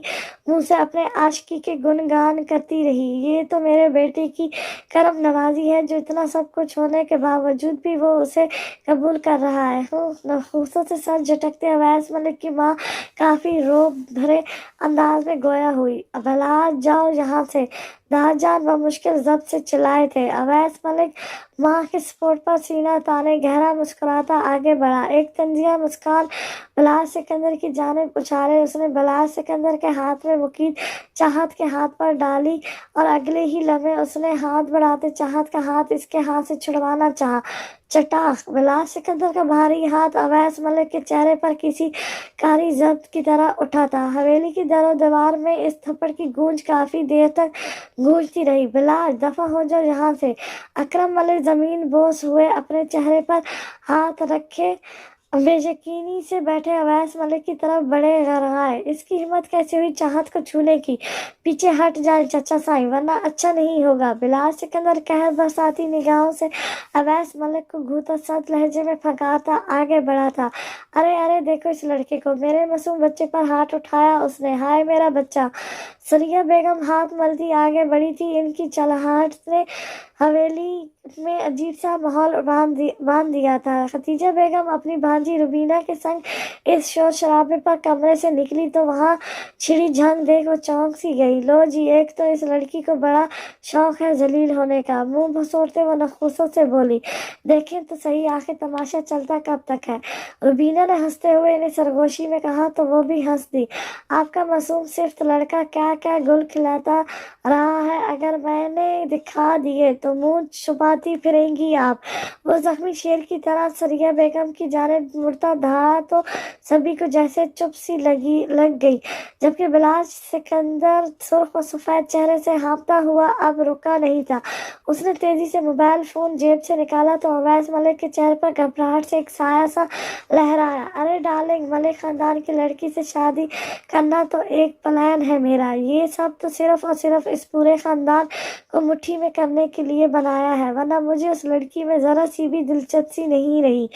منہ سے اپنے عاشقی کے گنگان کرتی رہی؟ یہ تو میرے بیٹے کی کرم نوازی ہے جو اتنا سب کچھ ہونے کے باوجود بھی وہ اسے قبول کر رہا ہے۔ نفوسوں سے سر جھٹکتے اویس ملک کی ماں کافی روب بھرے انداز میں گویا ہوئی، بلال جاؤ یہاں سے، دارجان بمشکل ضبط سے چلائے تھے۔ اویس ملک ماں کے سپورٹ پر سینہ تانے گہرا مسکراتا آگے بڑھا، ایک طنزیہ مسکان بلال سکندر کی جانب اچھالے اس نے بلال سکندر کے ہاتھ میں مقید چاہت کے ہاتھ پر ڈالی اور اگلے ہی لمحے اس نے ہاتھ بڑھاتے چاہت کا ہاتھ اس کے ہاتھ سے چھڑوانا چاہا۔ چٹاخ! بلال سکندر کا بھاری ہاتھ اویس ملک کے چہرے پر کسی کاری ضرب کی طرح اٹھا تھا۔ حویلی کی در و دیوار میں اس تھپڑ کی گونج کافی دیر تک گونجتی رہی۔ بلال دفع ہو جاؤ یہاں سے۔ اکرم ملک زمین بوس ہوئے اپنے چہرے پر ہاتھ رکھے بے یقینی سے بیٹھے اویس ملک کی طرف بڑے، غرغائے، اس کی ہمت کیسے ہوئی چاہت کو چھونے کی؟ پیچھے ہٹ جائیں چچا سائیں ورنہ اچھا نہیں ہوگا۔ بلال سکندر قہر برساتی نگاہوں سے اویس ملک کو گھورتا سخت لہجے میں پھنکارتا آگے بڑھا تھا۔ ارے دیکھو اس لڑکے کو، میرے معصوم بچے پر ہاتھ اٹھایا اس نے، ہائے میرا بچہ۔ ثریا بیگم ہاتھ ملتی آگے بڑھی تھی، ان کی چلاہٹ نے حویلی میں عجیب سا ماحول باندھ دیا تھا۔ ختیجہ بیگم اپنی بھانجی روبینہ کے سنگ اس شور شرابے پر کمرے سے نکلی تو وہاں چھڑی جھنگ دیکھ وہ چونک سی گئی۔ لو جی، ایک تو اس لڑکی کو بڑا شوق ہے ذلیل ہونے کا، منہ بھسوڑتے وہ نخوسوں سے بولی، دیکھیں تو صحیح آخر تماشا چلتا کب تک ہے؟ روبینہ نے ہنستے ہوئے انہیں سرگوشی میں کہا تو وہ بھی ہنس دی، آپ کا معصوم صفت لڑکا کیا کیا گل کھلاتا رہا ہے، اگر میں نے دکھا دیے تو منہ چھپاتی پھریں گی آپ۔ وہ زخمی شیر کی طرح ثریا بیگم کی جانب मुड़ता दहा तो सभी को जैसे चुप सी लग गई, जबकि बिलाल सिकंदर सुर्ख और सफेद चेहरे से हाँफता हुआ अब रुका नहीं था। उसने तेजी से मोबाइल फोन जेब से निकाला तो अवैस मलिक के चेहरे पर घबराहट से एक साया सा लहराया। अरे डार्लिंग, मलिक खानदान की लड़की से शादी करना तो एक प्लान है मेरा। ये सब तो सिर्फ और सिर्फ इस पूरे खानदान को मुट्ठी में करने के लिए बनाया है, वरना मुझे उस लड़की में जरा सी भी दिलचस्पी नहीं रही।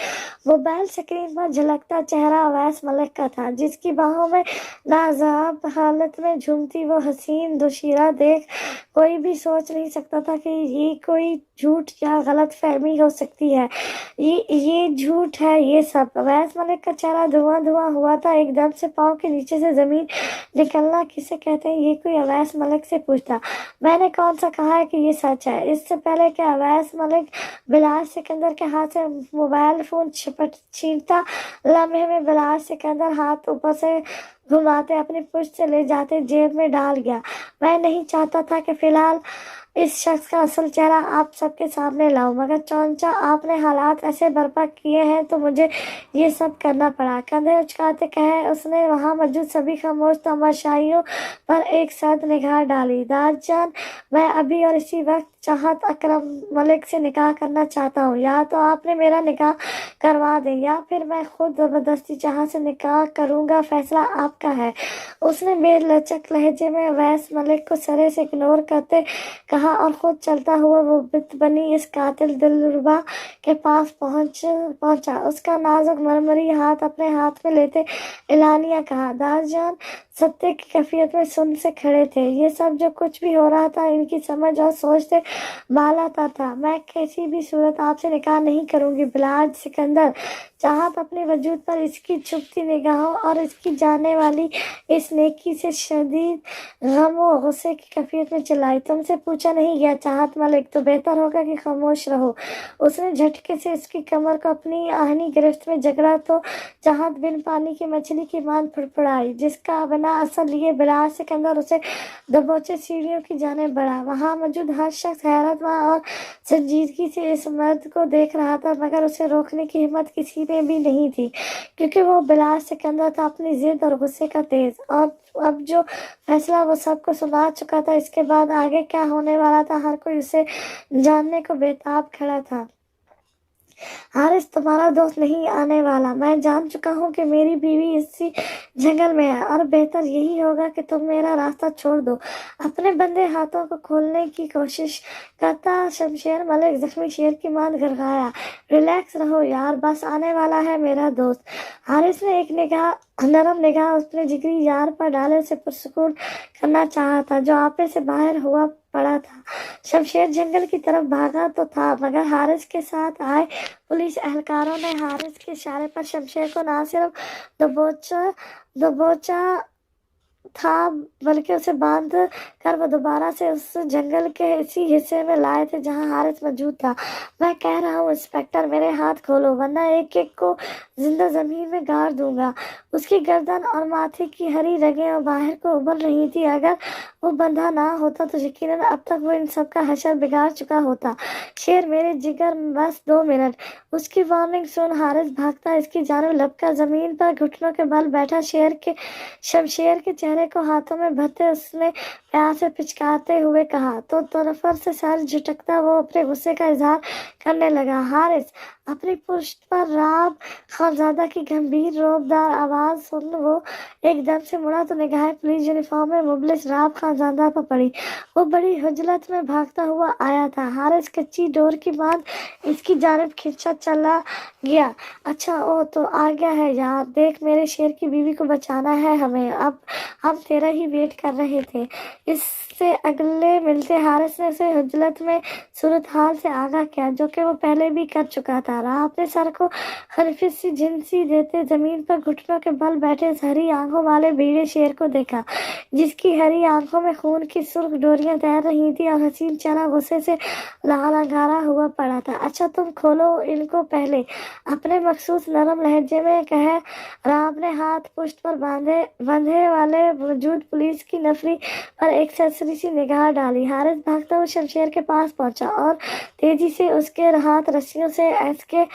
मोबाइल स्क्रीन पर झलकता चेहरा अवैस मलिक का था, जिसकी बाहों में नायाब हालत में झूमती वो हसीन दुशीरा देख कोई भी सोच नहीं सकता था कि ये कोई झूठ या गलत फहमी हो सकती है। ये झूठ है ये सब। अवैस मलिक का चेहरा धुआं धुआं हुआ था। एकदम से पाँव के नीचे से जमीन निकलना किसे कहते हैं, ये कोई अवैस मलिक से पूछता। मैंने कौन सा कहा है कि ये सच है? इससे पहले कि अवैस मलिक बिलाल सिकंदर के हाथ से मोबाइल फोन छीनता, लम्हे में बिलाल सिकंदर हाथ ऊपर से घुमाते अपनी पुश्त से ले जाते जेब में डाल गया। मैं नहीं चाहता था कि फिलहाल इस शख्स का असल चेहरा आप सबके सामने लाऊं, मगर चौंचा आपने हालात ऐसे बर्पा किए हैं तो मुझे ये सब करना पड़ा। कंधे उचकाते कहे उसने वहां मौजूद सभी खामोश तमाशाइयों पर एक साथ निगाह डाली। दादजान, मैं अभी और इसी वक्त चाहत अकरम मलिक से निकाह करना चाहता हूँ। या तो आपने मेरा निकाह करवा दें या फिर मैं खुद जबरदस्ती जहाँ से निकाह करूँगा, फैसला आपका है। उसने बेलचक लहजे में अवैस मलिक को सरे से इग्नोर करते कहा और खुद चलता हुआ वो बित बनी इस कातिल दिलरुबा के पास पहुंचा। उसका नाजुक मरमरी हाथ अपने हाथ में लेते इलानिया कहा, दादजान सत्य की कैफियत में सुन से खड़े थे। ये सब जो कुछ भी हो रहा था इनकी समझ और सोच से बालाता था। मैं किसी भी सूरत आपसे निकाह नहीं करूंगी बिलाल सिकंदर। चाहत अपने वजूद पर इसकी छुपती निगाहों और इसकी जाने वाली इस नेकी से शदीद गम और गुस्से की कैफियत में चिल्लाई। तुमसे पूछा नहीं गया चाहत मलिक, तो बेहतर होगा कि खामोश रहो। उसने झटके से उसकी कमर को अपनी आहनी गिरफ्त में जकड़ा तो चाहत बिन पानी की मछली की मान फड़फड़ाई, जिसका बिना असर लिए बिलाल सिकंदर उसे दबोचे सीढ़ियों की जाने बढ़ा। वहां मौजूद हर शख्स हैरत और संजीदगी से इस मर्द को देख रहा था, मगर उसे रोकने की हिम्मत किसी में भी नहीं थी, क्योंकि वो बिलाल सिकंदर था अपनी जिद और गुस्से का तेज। और अब जो फैसला वो सबको सुना चुका था, इसके बाद आगे क्या होने वाला था हर कोई उसे जानने को बेताब खड़ा था। हारिस तुम्हारा दोस्त नहीं आने वाला। मैं जान चुका हूँ कि मेरी बीवी इसी जंगल में है और बेहतर यही होगा कि तुम मेरा रास्ता छोड़ दो। अपने बंदे हाथों को खोलने की कोशिश करता शमशेर मलिक जख्मी शेर की मान गड़गड़ाया। रिलैक्स रहो यार, बस आने वाला है मेरा दोस्त। हारिस ने एक नरम निगाह उसने जिगरी यार पर डाले, उसे पुरसुकून करना चाहा था जो आपे से बाहर हुआ पड़ा था। शमशेर जंगल की तरफ भागा तो था, मगर हारिस के साथ आए पुलिस एहलकारों ने हारिस के इशारे पर शमशेर को न सिर्फ दबोचा था बल्कि उसे बांध कर वो दोबारा से उस जंगल के इसी हिस्से में लाए थे जहां हारिस मौजूद था। मैं कह रहा हूँ इंस्पेक्टर, मेरे हाथ खोलो वरना एक एक को जिंदा जमीन में गाड़ दूंगा। उसकी गर्दन और माथे की हरी रगें और बाहर को उभर रही थी। अगर वो बंधा ना होता तो यकीनन अब तक वो इन सब का हशर बिगाड़ चुका होता। शेर मेरे जिगर, बस 2 मिनट। उसकी वार्निंग सुन हारिस भागता इसकी जानिब लपका जमीन पर घुटनों के बल बैठा। शमशेर के चेहरे को हाथों में भरते उसने प्यार से पिचकारते हुए कहा तो तरफर से सर झटकता वो अपने गुस्से का इजहार करने लगा। हारिस, अपनी पुश्त पर राब खानजादा की गंभीर रोबदार आवाज सुन वो एकदम से मुड़ा तो निगाहें पुलिस यूनिफॉर्म में मुबलिस राब खानजादा पर पड़ी। वो बड़ी हुजलत में भागता हुआ आया था। हारिस कच्ची डोर की बात इसकी जानिब खींचा चला गया। अच्छा ओ तो आ गया है यार, देख मेरे शेर की बीवी को बचाना है हमें, अब हम तेरा ही वेट कर रहे थे। इससे अगले मिलते हारिस ने उसे हुजलत में सूरत हाल से आगाह किया जो कि वो पहले भी कर चुका था। राह अपने सर को हल्की सी झिंसी देते जमीन पर घुटनों के बल बैठे हरी आंखों वाले भीड़े शेर को देखा, जिसकी हरी आंखों आंखों में खून की सुर्ख डोरियां तैर रही थी और हसीन चेहरा गुस्से से लहरा हुआ पड़ा था। अच्छा तुम खोलो इनको पहले, अपने मखसूस नरम लहजे में कहे राम ने हाथ पुष्ट पर बंधे वाले मौजूद पुलिस की नफरी पर एक सरसरी सी निगाह डाली। हारिस भागता हुआ शमशेर के पास पहुंचा और तेजी से उसके हाथ रस्सियों से इसके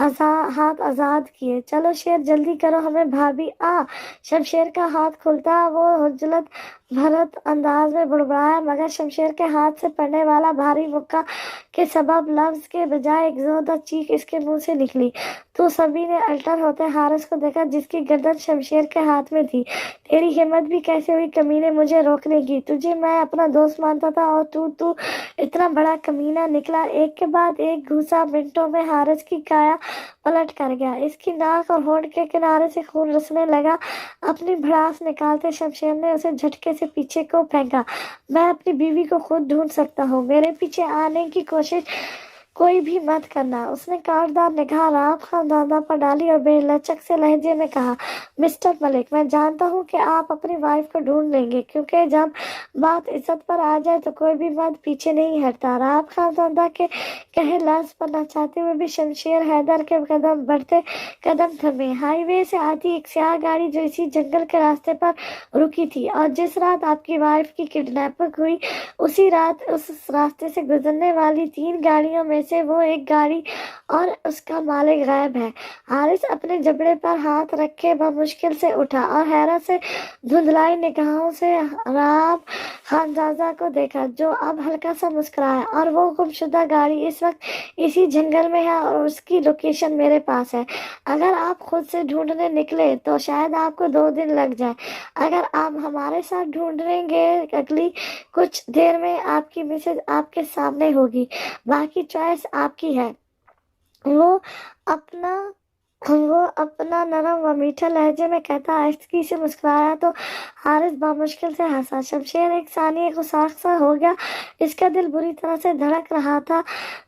हाथ आजाद किए। चलो शेर जल्दी करो, हमें भाभी आ। शमशेर का हाथ खुलता वो हुज्जत भरत अंदाज में बुड़बड़ाया, मगर शमशेर के हाथ से पड़ने वाला भारी मुक्का के सबब लफ्ज के बजाय एक जोरदार चीख इसके मुंह से निकली। तो सभी ने अल्टर होते हारिस को देखा जिसकी गर्दन शमशेर के हाथ में थी। तेरी हिम्मत भी कैसे हुई कमीने मुझे रोकने की? तुझे मैं अपना दोस्त मानता था और तू इतना बड़ा कमीना निकला। एक के बाद एक घूसा मिनटों में हारिस की काया पलट कर गया। इसकी नाक और होंठ के किनारे से खून रिसने लगा। अपनी भड़ास निकालते शमशेर ने उसे झटके से पीछे को फेंका। मैं अपनी बीवी को खुद ढूंढ सकता हूँ, मेरे पीछे आने की कोशिश कोई भी मत करना। उसने काटदार निगाह राम खान दादा पर डाली और बेलचक से लहजे में कहा, मिस्टर मलिक, मैं जानता हूँ कि आप अपनी वाइफ को ढूंढ लेंगे, क्योंकि जब बात इज्जत पर आ जाए तो कोई भी मर्द पीछे नहीं हटता। राम खान दादा के कहे लफ्ज पर न चाहते हुए भी शमशेर हैदर के कदम बढ़ते कदम थमे। हाईवे से आती एक स्याह गाड़ी जो इसी जंगल के रास्ते पर रुकी थी और जिस रात आपकी वाइफ की किडनैपिंग हुई उसी रात उस रास्ते से गुजरने वाली 3 गाड़ियों में से वो एक गाड़ी और उसका मालिक गायब है। हारिस अपने जबड़े पर हाथ रखे मुश्किल से उठा और हैरत से धुंधलाई निगाहों से राम खानजादा को देखा, जो अब हल्का सा मुस्कुराया। और वो गुमशुदा गाड़ी इस वक्त इसी जंगल में है और उसकी लोकेशन मेरे पास है। अगर आप खुद से ढूंढने निकले तो शायद आपको 2 दिन लग जाए। अगर आप हमारे साथ ढूंढेंगे अगली कुछ देर में आपकी मिसेज आपके सामने होगी, बाकी चॉइस आपकी है। वो अपना नरम व मीठा लहजे में कहता आहिस्तगी से मुस्कुराया तो हारिस बामुश्किल से हंसा। शमशेर एक सानिए को साख सा हो गया। इसका दिल बुरी तरह से धड़क रहा था।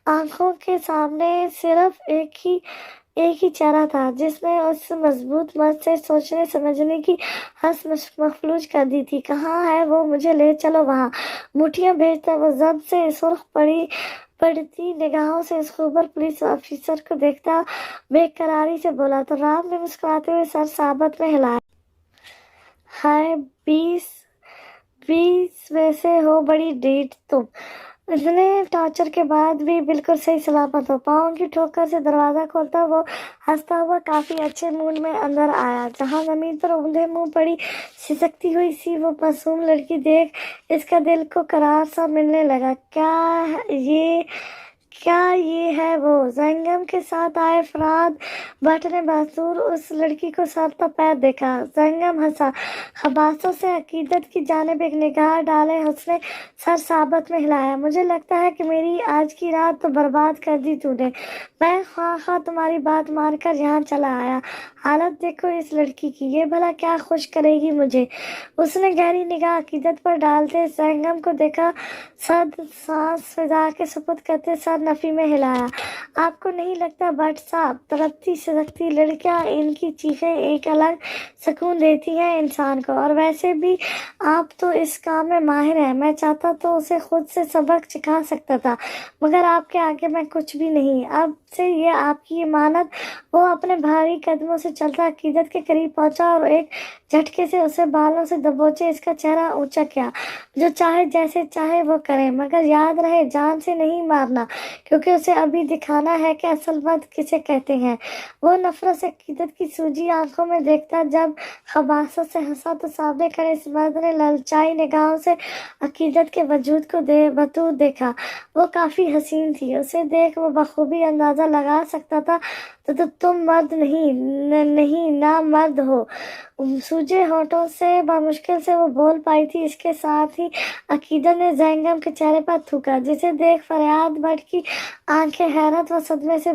आंखों के सामने सिर्फ एक ही चेहरा था जिसने उस मजबूत मर्द से सोचने समझने की हंस मखलूज कर दी थी। कहाँ है वो? मुझे ले चलो वहाँ। मुठियां भेजता वो जब से सुर्ख पड़ती निगाहों से इस खूबर पुलिस ऑफिसर को देखता बेकरारी से बोला तो राम ने मुस्कुराते हुए सर साबत में हिलाया। हाय 20 वैसे हो बड़ी डेट तुम। इतने टॉर्चर के बाद भी बिल्कुल सही सलामत हो। पाँव की ठोकर से दरवाजा खोलता वो हंसता हुआ काफी अच्छे मूड में अंदर आया। जहाँ जमीन पर ऊंधे मुंह पड़ी सिसकती हुई सी वो मासूम लड़की देख इसका दिल को करार सा मिलने लगा। क्या ये है वो? जंगम के साथ आए फराद भट्ट ने बहादुर उस लड़की को सर तक पैर देखा। जंगम हंसा। खबासों से अकीदत की जानिब एक निगाह डाले उसने सर साबत में हिलाया। मुझे लगता है कि मेरी आज की रात तो बर्बाद कर दी तूने। मैं खा तुम्हारी बात मानकर यहाँ चला आया। हालत देखो इस लड़की की, ये भला क्या खुश करेगी मुझे। उसने गहरी निगाह अकीदत पर डालते जंगम को देखा। सांस फिजा के सुपुर्द करते सर नफी में हिलाया। आपको नहीं लगता भट्ट साहब, तड़पती सिसकती लड़कियां इनकी चीखें एक अलग सुकून देती हैं इंसान को। और वैसे भी आप तो इस काम में माहिर हैं। मैं चाहता तो उसे खुद से सबक सिखा सकता था, मगर आपके आगे मैं कुछ भी नहीं। अब से ये आपकी इमानत। वो अपने भारी कदमों से चलता अकीदत के करीब पहुंचा और एक झटके से उसे बालों से दबोचे इसका चेहरा ऊंचा किया। जो चाहे जैसे चाहे वो करे, मगर याद रहे जान से नहीं मारना, क्योंकि उसे अभी दिखाना है कि असल मर्द किसे कहते हैं। वो नफरत से अकीदत की सूजी आंखों में देखता। जब खबासत से हंसा तो सामने खड़े इस मर्द ने ललचाई निगाहों से अकीदत के वजूद को बतूर देखा। वो काफी हसीन थी। उसे देख वो बखूबी अंदाजा लगा सकता था तो तुम मर्द नहीं ना मर्द हो। सूजे होठों से बामुश्किल से वो बोल पाई थी। इसके साथ ही अकीदत ने जंगम के चेहरे पर थूका, जिसे देख फरियाद भट्ट की आंखें हैरत व सदमे से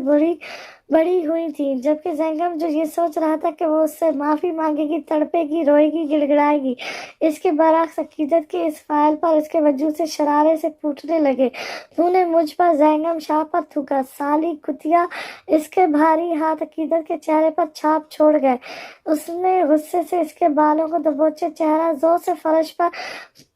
बड़ी हुई थी, जबकि ज़ैनब जो ये सोच रहा था कि वो उससे माफ़ी मांगेगी, तड़पेगी, रोएगी, गिड़गिड़ाएगी। इसके बरअक्स अकीदत के इस फ़ाइल पर इसके वजूद से शरारे से फूटने लगे। तूने मुझ पर, ज़ैनब शाह पर थूका, साली कुतिया। इसके भारी हाथ अकीदत के चेहरे पर छाप छोड़ गए। उसने गुस्से से इसके बालों को दबोचे, चेहरा जोर से फर्श पर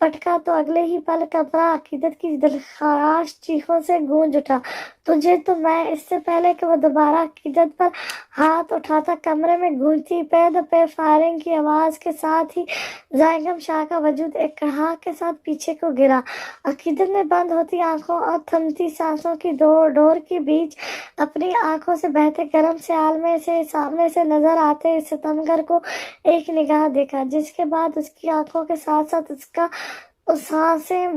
पटका तो अगले ही पल कमरा अकीदत की दिलखराश चीखों से गूंज उठा। तुझे तो मैं, इससे पहले कि वो दोबारा अकीदत पर हाथ उठाता, कमरे में गूंजती पे दर पे फायरिंग की आवाज के साथ ही ज़ैनब शाह का वजूद एक कड़ाक के साथ पीछे को गिरा। अकीदत ने बंद होती आंखों और थमती सांसों की डोर के बीच अपनी आंखों से बहते गर्म स्याल में से सामने से नजर आते इस सितमगर को एक निगाह देखा, जिसके बाद उसकी आंखों के साथ साथ उसका सांसें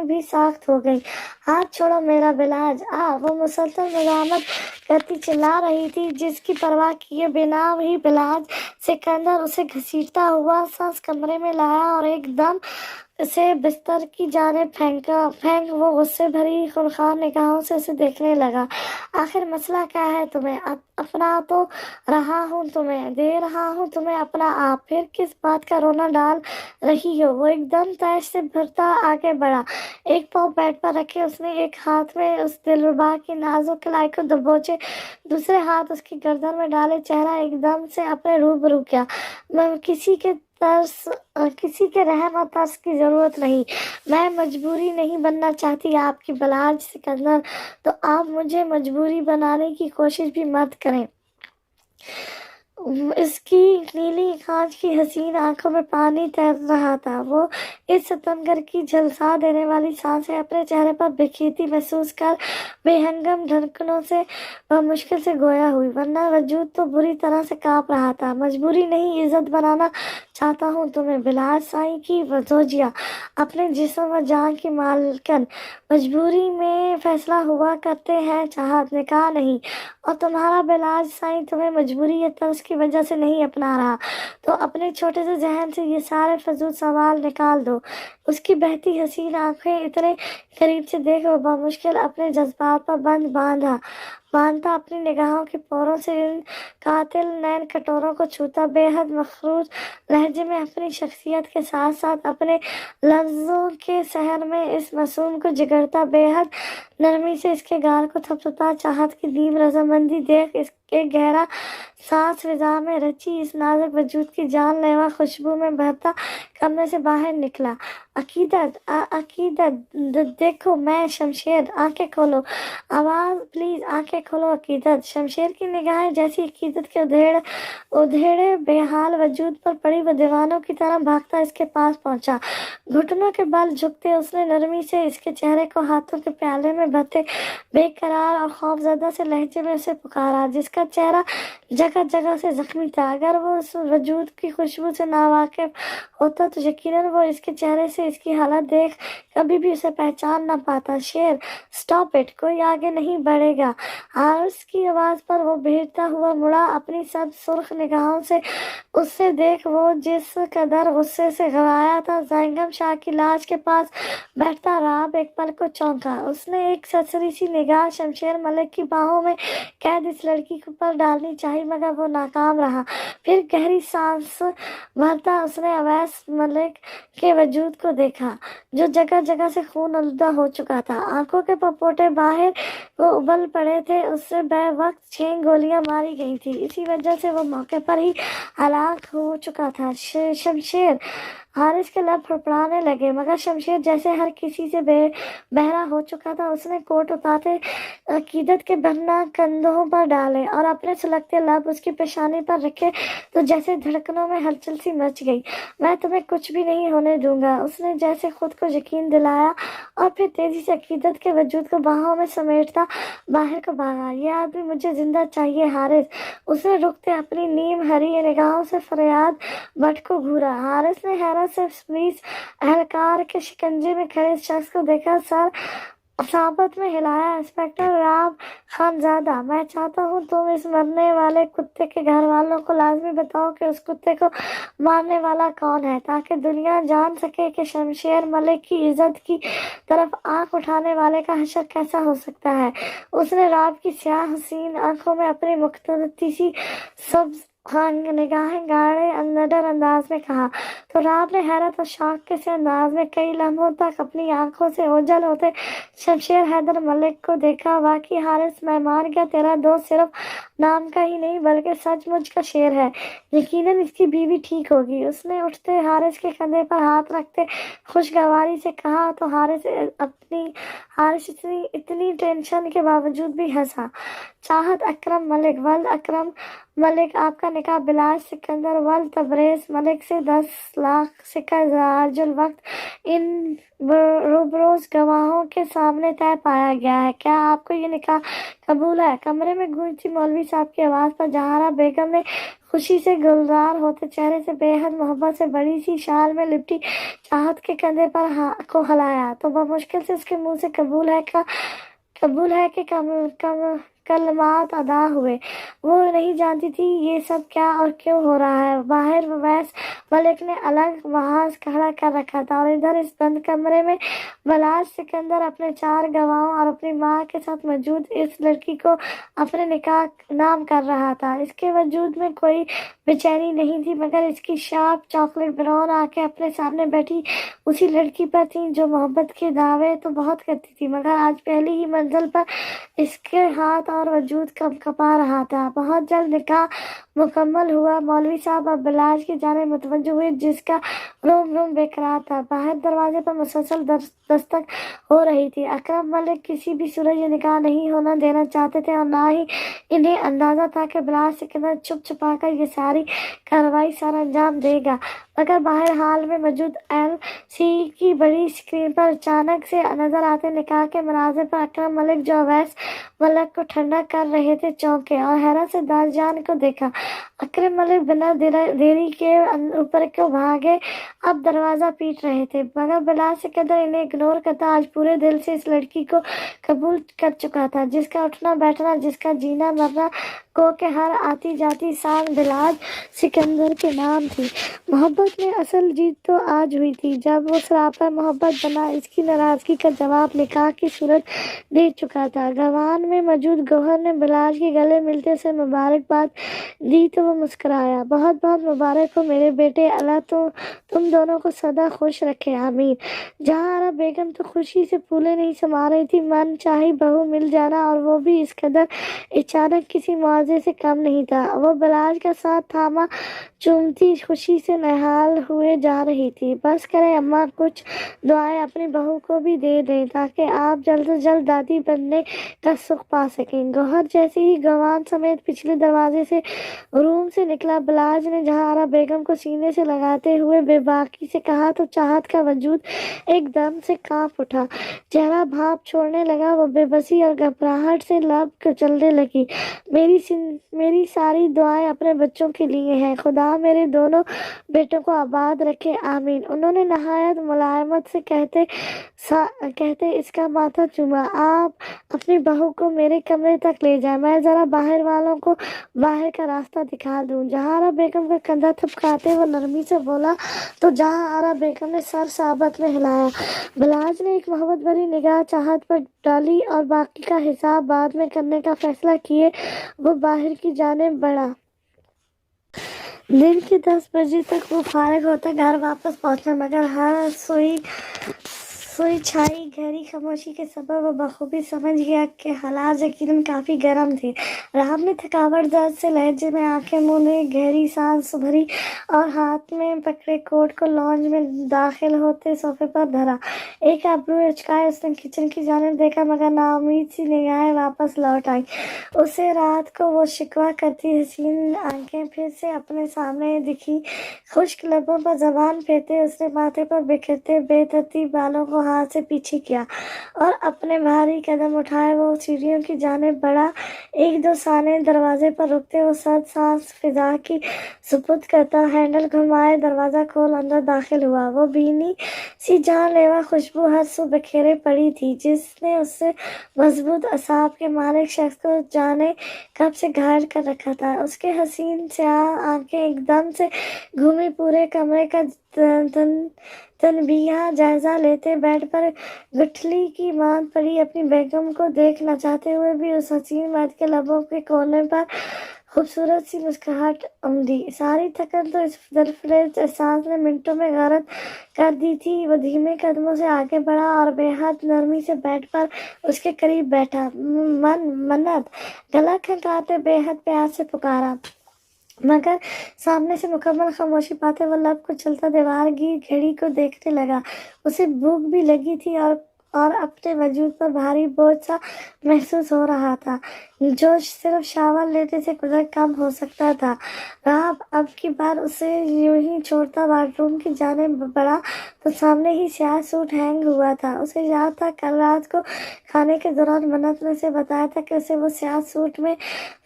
भी साख्त हो गई। हाथ छोड़ो मेरा बिलाज, वो मुसलसल मजामत करती चिल्ला रही थी, जिसकी परवाह किए बिना ही बिलाज सिकंदर उसे घसीटता हुआ सांस कमरे में लाया और एकदम से बिस्तर की जानिब फेंक वो गुस्से भरी खूंखार निगाहों से उसे देखने लगा। आखिर मसला क्या है तुम्हें? अपना तो रहा हूँ तुम्हें, दे रहा हूँ तुम्हें अपना आप, फिर किस बात का रोना डाल रही हो? वो एकदम तैश से भरता आगे बढ़ा। एक पाँव बेड पर रखे उसने एक हाथ में उस दिलरुबा की नाजुक कलाई को दबोचे, दूसरे हाथ उसकी गर्दन में डाले, चेहरा एकदम से अपने रूबरू किया। मैं किसी के रहम और तरस की जरूरत नहीं, मैं मजबूरी नहीं बनना चाहती आपकी बलाज सिकंदर, तो आप मुझे मजबूरी बनाने की कोशिश भी मत करें। इसकी नीली कांच की हसीन आंखों में पानी तैर रहा था। वो इस सितमगर की झलसा देने वाली सांसें अपने चेहरे पर बिखेरती महसूस कर बेहंगम धड़कनों से मुश्किल से गोया हुई, वरना वजूद तो बुरी तरह से कांप रहा था। मजबूरी नहीं, इज्जत बनाना चाहता हूँ तुम्हें, बिलाज साईं की वजोजिया, अपने जिस्म व जान की मालकन। मजबूरी में फैसला हुआ करते हैं, चाहत निकाह नहीं। और तुम्हारा बिलाज साईं तुम्हें मजबूरी या तरस की वजह से नहीं अपना रहा, तो अपने छोटे से जहन से ये सारे फजूल सवाल निकाल दो। उसकी बहती हसीन आंखें इतने करीब से देख वो बामुश्किल अपने जज्बात पर बांधता अपनी निगाहों के पोरों से इन कातिल नैन कटोरों को छूता, बेहद मखरूज लहजे में अपनी शख्सियत के साथ साथ अपने लफ्जों के सहर में इस मासूम को जिगरता, बेहद नरमी से इसके गाल को थपथपा, चाहत की दीप रजामंदी देख इसके गहरा सांस फिजा में रची इस नाजुक वजूद की जानलेवा खुशबू में बहता कमरे से बाहर निकला। अकीदत देखो, मैं शमशेर, आंखें खोलो, आवाज प्लीज, आंखें खोलो अकीदत। शमशेर की निगाहें जैसी अकीदत के उधेड़े बेहाल वजूद पर पड़ी, वो दीवानों की तरह भागता इसके पास पहुंचा। घुटनों के बल झुकते उसने नरमी से इसके चेहरे को हाथों के प्याले में भरते बेकरार और खौफजदा से लहजे में उसे पुकारा, जिसका चेहरा जगह जगह से जख्मी था। अगर वो उस वजूद की खुशबू से नावाकिफ होता तो यकीनन वो इसके चेहरे से इसकी हालत देख कभी भी उसे पहचान ना पाता। शेर, स्टॉप इट, कोई आगे नहीं बढ़ेगा। हारिस की आवाज पर वो भेजता हुआ मुड़ा, अपनी सब सुर्ख निगाहों से उससे देख वो जिस कदर गुस्से से घबराया था। ज़ैनब शाह की लाश के पास बैठता राब एक पल को चौंका। उसने एक सरसरी सी निगाह शमशेर मलिक की बाहों में कैद इस लड़की पर डालनी चाहिए, मगर वो नाकाम रहा। फिर गहरी सांस भरता उसने अवैस मलिक के वजूद को देखा, जो जगह जगह से खून आलूदा हो चुका था। आंखों के पपोटे बाहर वो उबल पड़े थे, उससे वक्त 6 गोलियां मारी गई थी, इसी वजह से वो मौके पर ही हलाक हो चुका था। शमशेर, हारिस के लब फड़फड़ाने लगे, मगर शमशेर जैसे हर किसी से बहरा हो चुका था। उसने कोट उतारे अकीदत के बन्ना कंधों पर डाले और अपने सुलगते लब उसकी पेशानी पर रखे, तो जैसे धड़कनों में हलचल सी मच गई। मैं तुम्हें कुछ भी नहीं होने दूंगा, उसने जैसे खुद को यकीन दिलाया और फिर तेजी से अकीदत के वजूद को बाहों में समेटता बाहर को भागा। ये आदमी मुझे जिंदा चाहिए हारिस, उसने रुकते अपनी नीम हरी निगाहों से फरियाद बट को घूरा। हारिस ने हैरत से पुलिस एहलकार के शिकंजे में खड़े शख्स को देखा, सर साबत में हिलाया। इंस्पेक्टर राव खानजादा, मैं चाहता हूँ तुम इस मरने वाले कुत्ते के घर वालों को लाजमी बताओ कि उस कुत्ते को मारने वाला कौन है, ताकि दुनिया जान सके कि शमशेर मलिक की इज्जत की तरफ आंख उठाने वाले का हशर कैसा हो सकता है। उसने राव की स्याह हसीन आंखों में अपनी मुख्तती सी सब्ज निगाहें गाड़े निडर अंदाज में कहा, तो राव ने हैरत और शौक के से अंदाज में कई लम्हों तक अपनी आंखों से ओझल होते शमशेर हैदर मलिक को देखा। वाकई हारिस, मैं मान गया तेरा दोस्त सिर्फ नाम का ही नहीं बल्कि सचमुच का शेर है। यकीनन इसकी बीवी ठीक होगी। उसने उठते हारिस के कंधे पर हाथ रखते खुशगवारी से कहा, तो हारिस इतनी टेंशन के बावजूद भी हंसा। चाहत अकरम मलिक वल्द अकरम मलिक, आपका निकाह बिलाज सिकंदर वल्द तबरेज मलिक से 10 लाख सिक्का ज़ाजुल वक्त इन रूबरोज गवाहों के सामने तय पाया गया है। क्या आपको ये निकाह कबूल है? कमरे में गूंजी मौलवी साहब की आवाज़ पर जहारा बेगम ने खुशी से गुलजार होते चेहरे से बेहद मोहब्बत से बड़ी सी शाल में लिपटी चाहत के कंधे पर को हिलाया, तो बमुश्किल से उसके मुंह से कबूल है कि कलमात अदा हुए। वो नहीं जानती थी ये सब क्या और क्यों हो रहा है। बाहर वैस मलिक ने अलग महाज खड़ा कर रखा था और इधर इस बंद कमरे में बलाज सिकंदर अपने 4 गवाहों और अपनी माँ के साथ मौजूद इस लड़की को अपने निकाह नाम कर रहा था। इसके वजूद में कोई बेचैनी नहीं थी, मगर इसकी शार्प चॉकलेट ब्राउन आंखें अपने सामने बैठी उसी लड़की पर थीं जो मोहब्बत के दावे तो बहुत करती थी, मगर आज पहली ही मंजिल पर इसके हाथ और वजूद कपा रहा था। बहुत जल्द निकाह मुकम्मल हुआ। मौलवी साहब अब बिलाज की जानिब मुतवज्जो हुए, जिसका रोम रोम बेकरार था। बाहर दरवाजे पर मुसलसल दस्तक हो रही थी। अकरम मलिक किसी भी सूरत ये निकाह नहीं होना देना चाहते थे और ना ही इन्हें अंदाजा था कि बिलाज सिकंदर छुप छुपाकर ये सारी कार्रवाई सर अंजाम देगा। मगर बाहर हाल में मौजूद LCD की बड़ी स्क्रीन पर अचानक से नजर आते निकाह के मनाज़िर पर अकरम मलिक जो अवैस मलिक को ठंडा कर रहे थे चौंके और हैरत से दारजान को देखा। अकरम मलिक बिना देरी के ऊपर को भागे अब दरवाजा पीट रहे थे, मगर बिलाज सिकंदर इन्हें इग्नोर करता आज पूरे दिल से इस लड़की को कबूल कर चुका था, जिसका उठना बैठना, जिसका जीना मरना को के हर आती जाती सांस बिलाज सिकंदर के नाम थी। मोहब्बत में असल जीत तो आज हुई थी जब वो सरापा मोहब्बत बना इसकी नाराजगी का जवाब निकाह की सूरत दे चुका था। गवान में मौजूद गौहर ने बिलाज के गले मिलते उसे मुबारकबाद दी तो वो मुस्कुराया। बहुत बहुत मुबारक हो मेरे बेटे, अल्लाह तो तुम दोनों को सदा खुश रखे, आमीन। जहां बेगम तो खुशी से फूले नहीं समा रही थी। मन चाही बहू मिल जाना और वो भी इस कदर अचानक किसी मुआवजे से कम नहीं था। वो बिलाज का साथ थामा चूमती खुशी से निहाल हुए जा रही थी। बस करें अम्मा, कुछ दुआएं अपनी बहू को भी दे दें ताकि आप जल्द से जल्द दादी बनने का सुख पा सकें। गौहर जैसे ही गवान समेत पिछले दरवाजे से रूम से निकला, बिलाज ने जहारा बेगम को सीने से लगाते हुए बेबाकी से कहा, तो चाहत का वजूद एकदम से कांप उठा। चेहरा भाप छोड़ने लगा। वो बेबसी और घबराहट से लब कुचलने लगी। मेरी सारी दुआएं अपने बच्चों के लिए हैं। खुदा मेरे दोनों बेटों को आबाद रखे, आमीन। उन्होंने नहायत मुलायमत से कहते इसका माथा चूमा। आप अपनी बहू को मेरे कमरे तक ले जाएं, मैं जरा बाहर वालों को बाहर का रास्ता दिखा दूं। जहारा बेगम का कंधा थपकाते वो नरमी से बोला, तो जहारा बेगम ने सर साबत में हिलाया। बिलाज ने एक मोहब्बत भरी निगाह चाहत पर डाली और बाकी का हिसाब बाद में करने का फैसला किए वो बाहर की जानिब बढ़ा। दिन के 10 बजे तक वो फारिग होता घर वापस पहुंचा, मगर हर सुई छाई गहरी खामोशी के सबब वो बखूबी समझ गया कि हालात यकीनन काफ़ी गर्म थे। राम ने थकावट दर्द से लहजे में आंखें मूंदे गहरी सांस भरी और हाथ में पकड़े कोट को लॉन्ज में दाखिल होते सोफे पर धरा। एक अब्रू उचकाए उसने किचन की जानिब देखा, मगर नाउम्मीद सी निगाहें वापस लौट आई। उसे रात को वो शिकवा करती हसीन आंखें फिर से अपने सामने दिखी। खुश्क लबों पर जबान फेरते उसने माथे पर बिखरते बेतरतीब बालों को ہاتھ سے پیچھے کیا اور اپنے بھاری قدم اٹھائے وہ سیڑھیوں کی جانب بڑھا۔ ایک دو ثانیے دروازے پر رکتے وہ سرد سانس فضا کی سپرد کرتا ہینڈل گھمائے دروازہ کھول اندر داخل ہوا۔ وہ بھینی سی جان لیوا خوشبو ہر سو بکھیرے پڑی تھی جس نے اس سے مضبوط اعصاب کے مالک شخص کو جانے کب سے گھائل کر رکھا تھا۔ اس کے حسین سیاہ آنکھیں ایک دم سے گھومی، پورے کمرے کا تنبیہہ جائزہ لیتے، بیڈ پر گٹھلی کی ماند پڑی اپنی بیگم کو دیکھ نہ چاہتے ہوئے بھی اس حسین مرد کے لبوں کے کونے پر خوبصورت سی مسکراہٹ امڈی۔ ساری تھکن تو اس دلفریز احساس نے منٹوں میں غارت کر دی تھی۔ وہ دھیمے قدموں سے آگے بڑھا اور بے حد نرمی سے بیڈ پر اس کے قریب بیٹھا۔ منت! گلا کھنکاتے بے حد پیار سے پکارا، مگر سامنے سے مکمل خاموشی پاتے وہ لب کو چلتا دیوار گیر گھڑی کو دیکھنے لگا۔ اسے بھوک بھی لگی تھی اور اپنے وجود پر بھاری بوجھ سا محسوس ہو رہا تھا جو صرف شاور لینے سے قدر کم ہو سکتا تھا۔ راب اب کی بار اسے یوں ہی چھوڑتا بیڈ روم کی جانب بڑھا تو سامنے ہی سیاہ سوٹ ہینگ ہوا تھا۔ اسے یاد تھا کل رات کو کھانے کے دوران منت نے اسے بتایا تھا کہ اسے وہ سیاہ سوٹ میں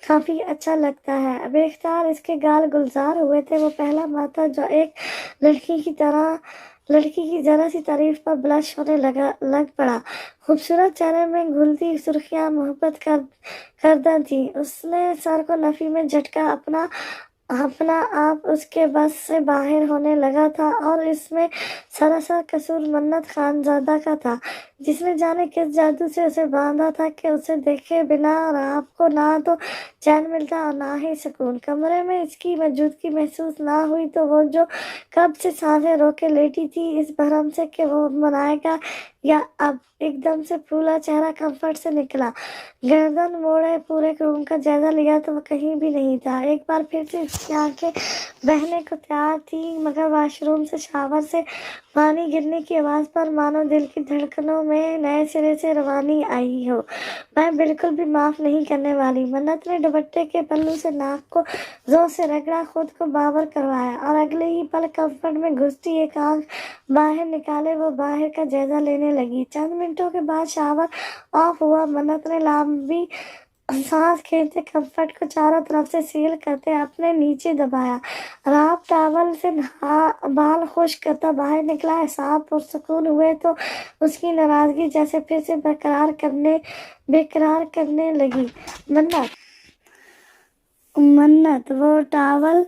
کافی اچھا لگتا ہے۔ بے اختیار اس کے گال گلزار ہوئے تھے۔ وہ پہلا مرد تھا جو ایک لڑکی کی ذرا سی تعریف پر بلش ہونے لگ پڑا۔ خوبصورت چہرے میں گھلتی سرخیاں محبت کردہ تھیں۔ اس نے سر کو نفی میں جھٹکا، اپنا آپ اس کے بس سے باہر ہونے لگا تھا اور اس میں سراسر قصور منت خانزادہ کا تھا جس نے جانے کس جادو سے اسے باندھا تھا کہ اسے دیکھے بنا راب کو نہ تو چین ملتا اور نہ ہی سکون۔ کمرے میں اس کی موجودگی محسوس نہ ہوئی تو وہ جو کب سے سانسیں روکے لیٹی تھی اس بھرم سے کہ وہ منائے گا یا اب ایک دم سے پھولا چہرہ کمفرٹ سے نکلا، گردن موڑے پورے روم کا جائزہ لیا تو وہ کہیں بھی نہیں تھا۔ ایک بار پھر سے اس کی آنکھیں بہنے کو تیار تھیں مگر واش روم سے شاور سے پانی گرنے کی آواز پر مانو دل کی دھڑکنوں میں نئے سرے سے روانی آئی ہو۔ میں بالکل بھی معاف نہیں کرنے والی۔ منت نے دوپٹے کے پلو سے ناک کو زور سے رگڑا، خود کو باور کروایا اور اگلے ہی پل کمفرٹ میں گھستی ایک آنکھ باہر نکالے وہ باہر کا جائزہ لینے لگی۔ چند منٹوں کے بعد شاور آف ہوا۔ منت نے لمبی سانس کھینچتے کمفرٹ کو چاروں طرف سے سیل کرتے اپنے نیچے دبایا۔ راب ٹاول سے بال خشک کرتا باہر نکلا۔ اعصاب پرسکون ہوئے تو اس کی ناراضگی جیسے پھر سے برقرار کرنے لگی۔ منت! وہ ٹاول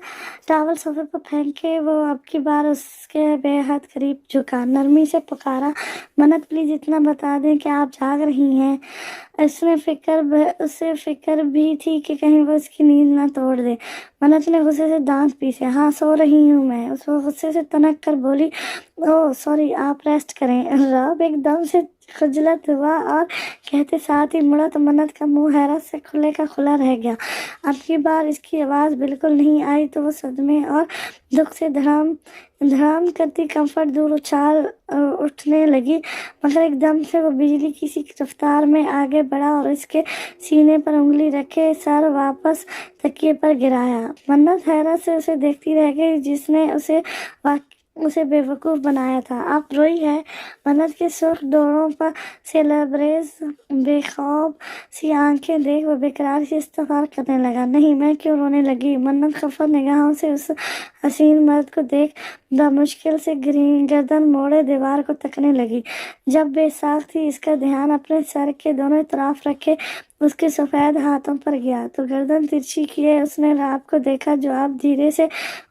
صوفے پر پھینکے وہ اب کی بار اس کے بے حد قریب جھکا، نرمی سے پکارا، منت پلیز اتنا بتا دیں کہ آپ جاگ رہی ہیں۔ اسے فکر بھی تھی کہ کہیں وہ اس کی نیند نہ توڑ دے۔ منت نے غصے سے دانت پیسے، ہاں سو رہی ہوں میں۔ اس وہ غصے سے تنک کر بولی، اوہ سوری، آپ ریسٹ کریں۔ راب ایک دم سے خجلت ہوا اور کہتے ساتھ ہی مڑا تو منت کا منہ حیرت سے کھلے کا کھلا رہ گیا۔ اب کی بار اس کی آواز بالکل نہیں آئی تو وہ صدمے اور دکھ سے دھڑام کرتی کمفرٹ دور اچھال اٹھنے لگی مگر ایک دم سے وہ بجلی کی سی رفتار میں آگے بڑھا اور اس کے سینے پر انگلی رکھے سر واپس تکیے پر گرایا۔ منت حیرت سے اسے دیکھتی رہ گئی جس نے اسے بے وقوف بنایا تھا۔ آپ روئی ہیں؟ منت کے سرخ ڈوروں پر سے لبریز بے خواب سی آنکھیں دیکھ وہ بیقرار سی استفسار کرنے لگا۔ نہیں، میں کیوں رونے لگی؟ منت خفا نگاہوں سے اس حسین مرد کو دیکھ بمشکل سے گردن موڑے دیوار کو تکنے لگی۔ جب بے ساکھ تھی اس کا دھیان اپنے سر کے دونوں اطراف رکھے اس کے سفید ہاتھوں پر گیا تو گردن ترچھی کیے اس نے راب کو دیکھا جو اب دھیرے سے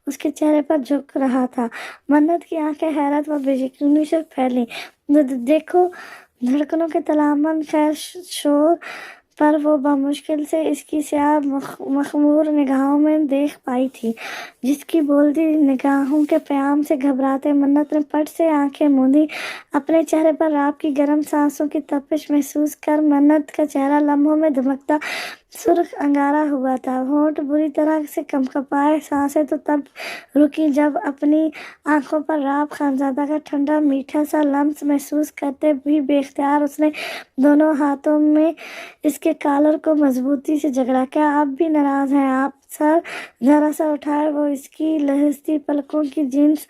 اس کے چہرے پر جھک رہا تھا۔ منت کی آنکھیں حیرت و بے یقینی سے پھیلیں۔ دیکھو، دھڑکنوں کے تلامن خیر شور پر وہ بمشکل سے اس کی سیاہ مخمور نگاہوں میں دیکھ پائی تھی جس کی بولتی نگاہوں کے پیام سے گھبراتے منت نے پٹ سے آنکھیں موندی۔ اپنے چہرے پر راب کی گرم سانسوں کی تپش محسوس کر منت کا چہرہ لمحوں میں دمکتا सुर्ख अंगारा हुआ था, होंठ बुरी तरह से कंपकपाए, सांसें तो तब रुकी जब अपनी आंखों पर राब खानजादा का ठंडा मीठा सा लम्स महसूस करते भी बेख्तियार उसने दोनों हाथों में इसके कॉलर को मजबूती से जकड़ा। क्या आप भी नाराज हैं? आप सर जरा सा उठाए वो इसकी लहसती पलकों की जींस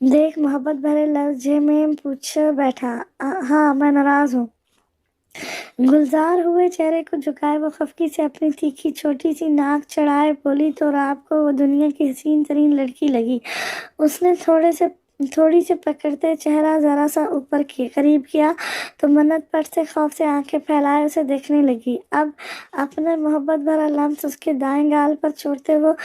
देख मोहब्बत भरे लहजे में पूछ बैठा। हाँ, मैं नाराज हूँ। गुलजार हुए चेहरे को झुकाए वो खफकी से अपनी तीखी छोटी सी नाक चढ़ाए बोली, तो रात को वो दुनिया की हसीन तरीन लड़की लगी। उसने थोड़ी से पकड़ते चेहरा जरा सा ऊपर करीब किया तो मन्नत पट से खौफ से आंखें फैलाए उसे देखने लगी। अब अपने मोहब्बत भरा लम्स उसके दाएं गाल पर छोड़ते वो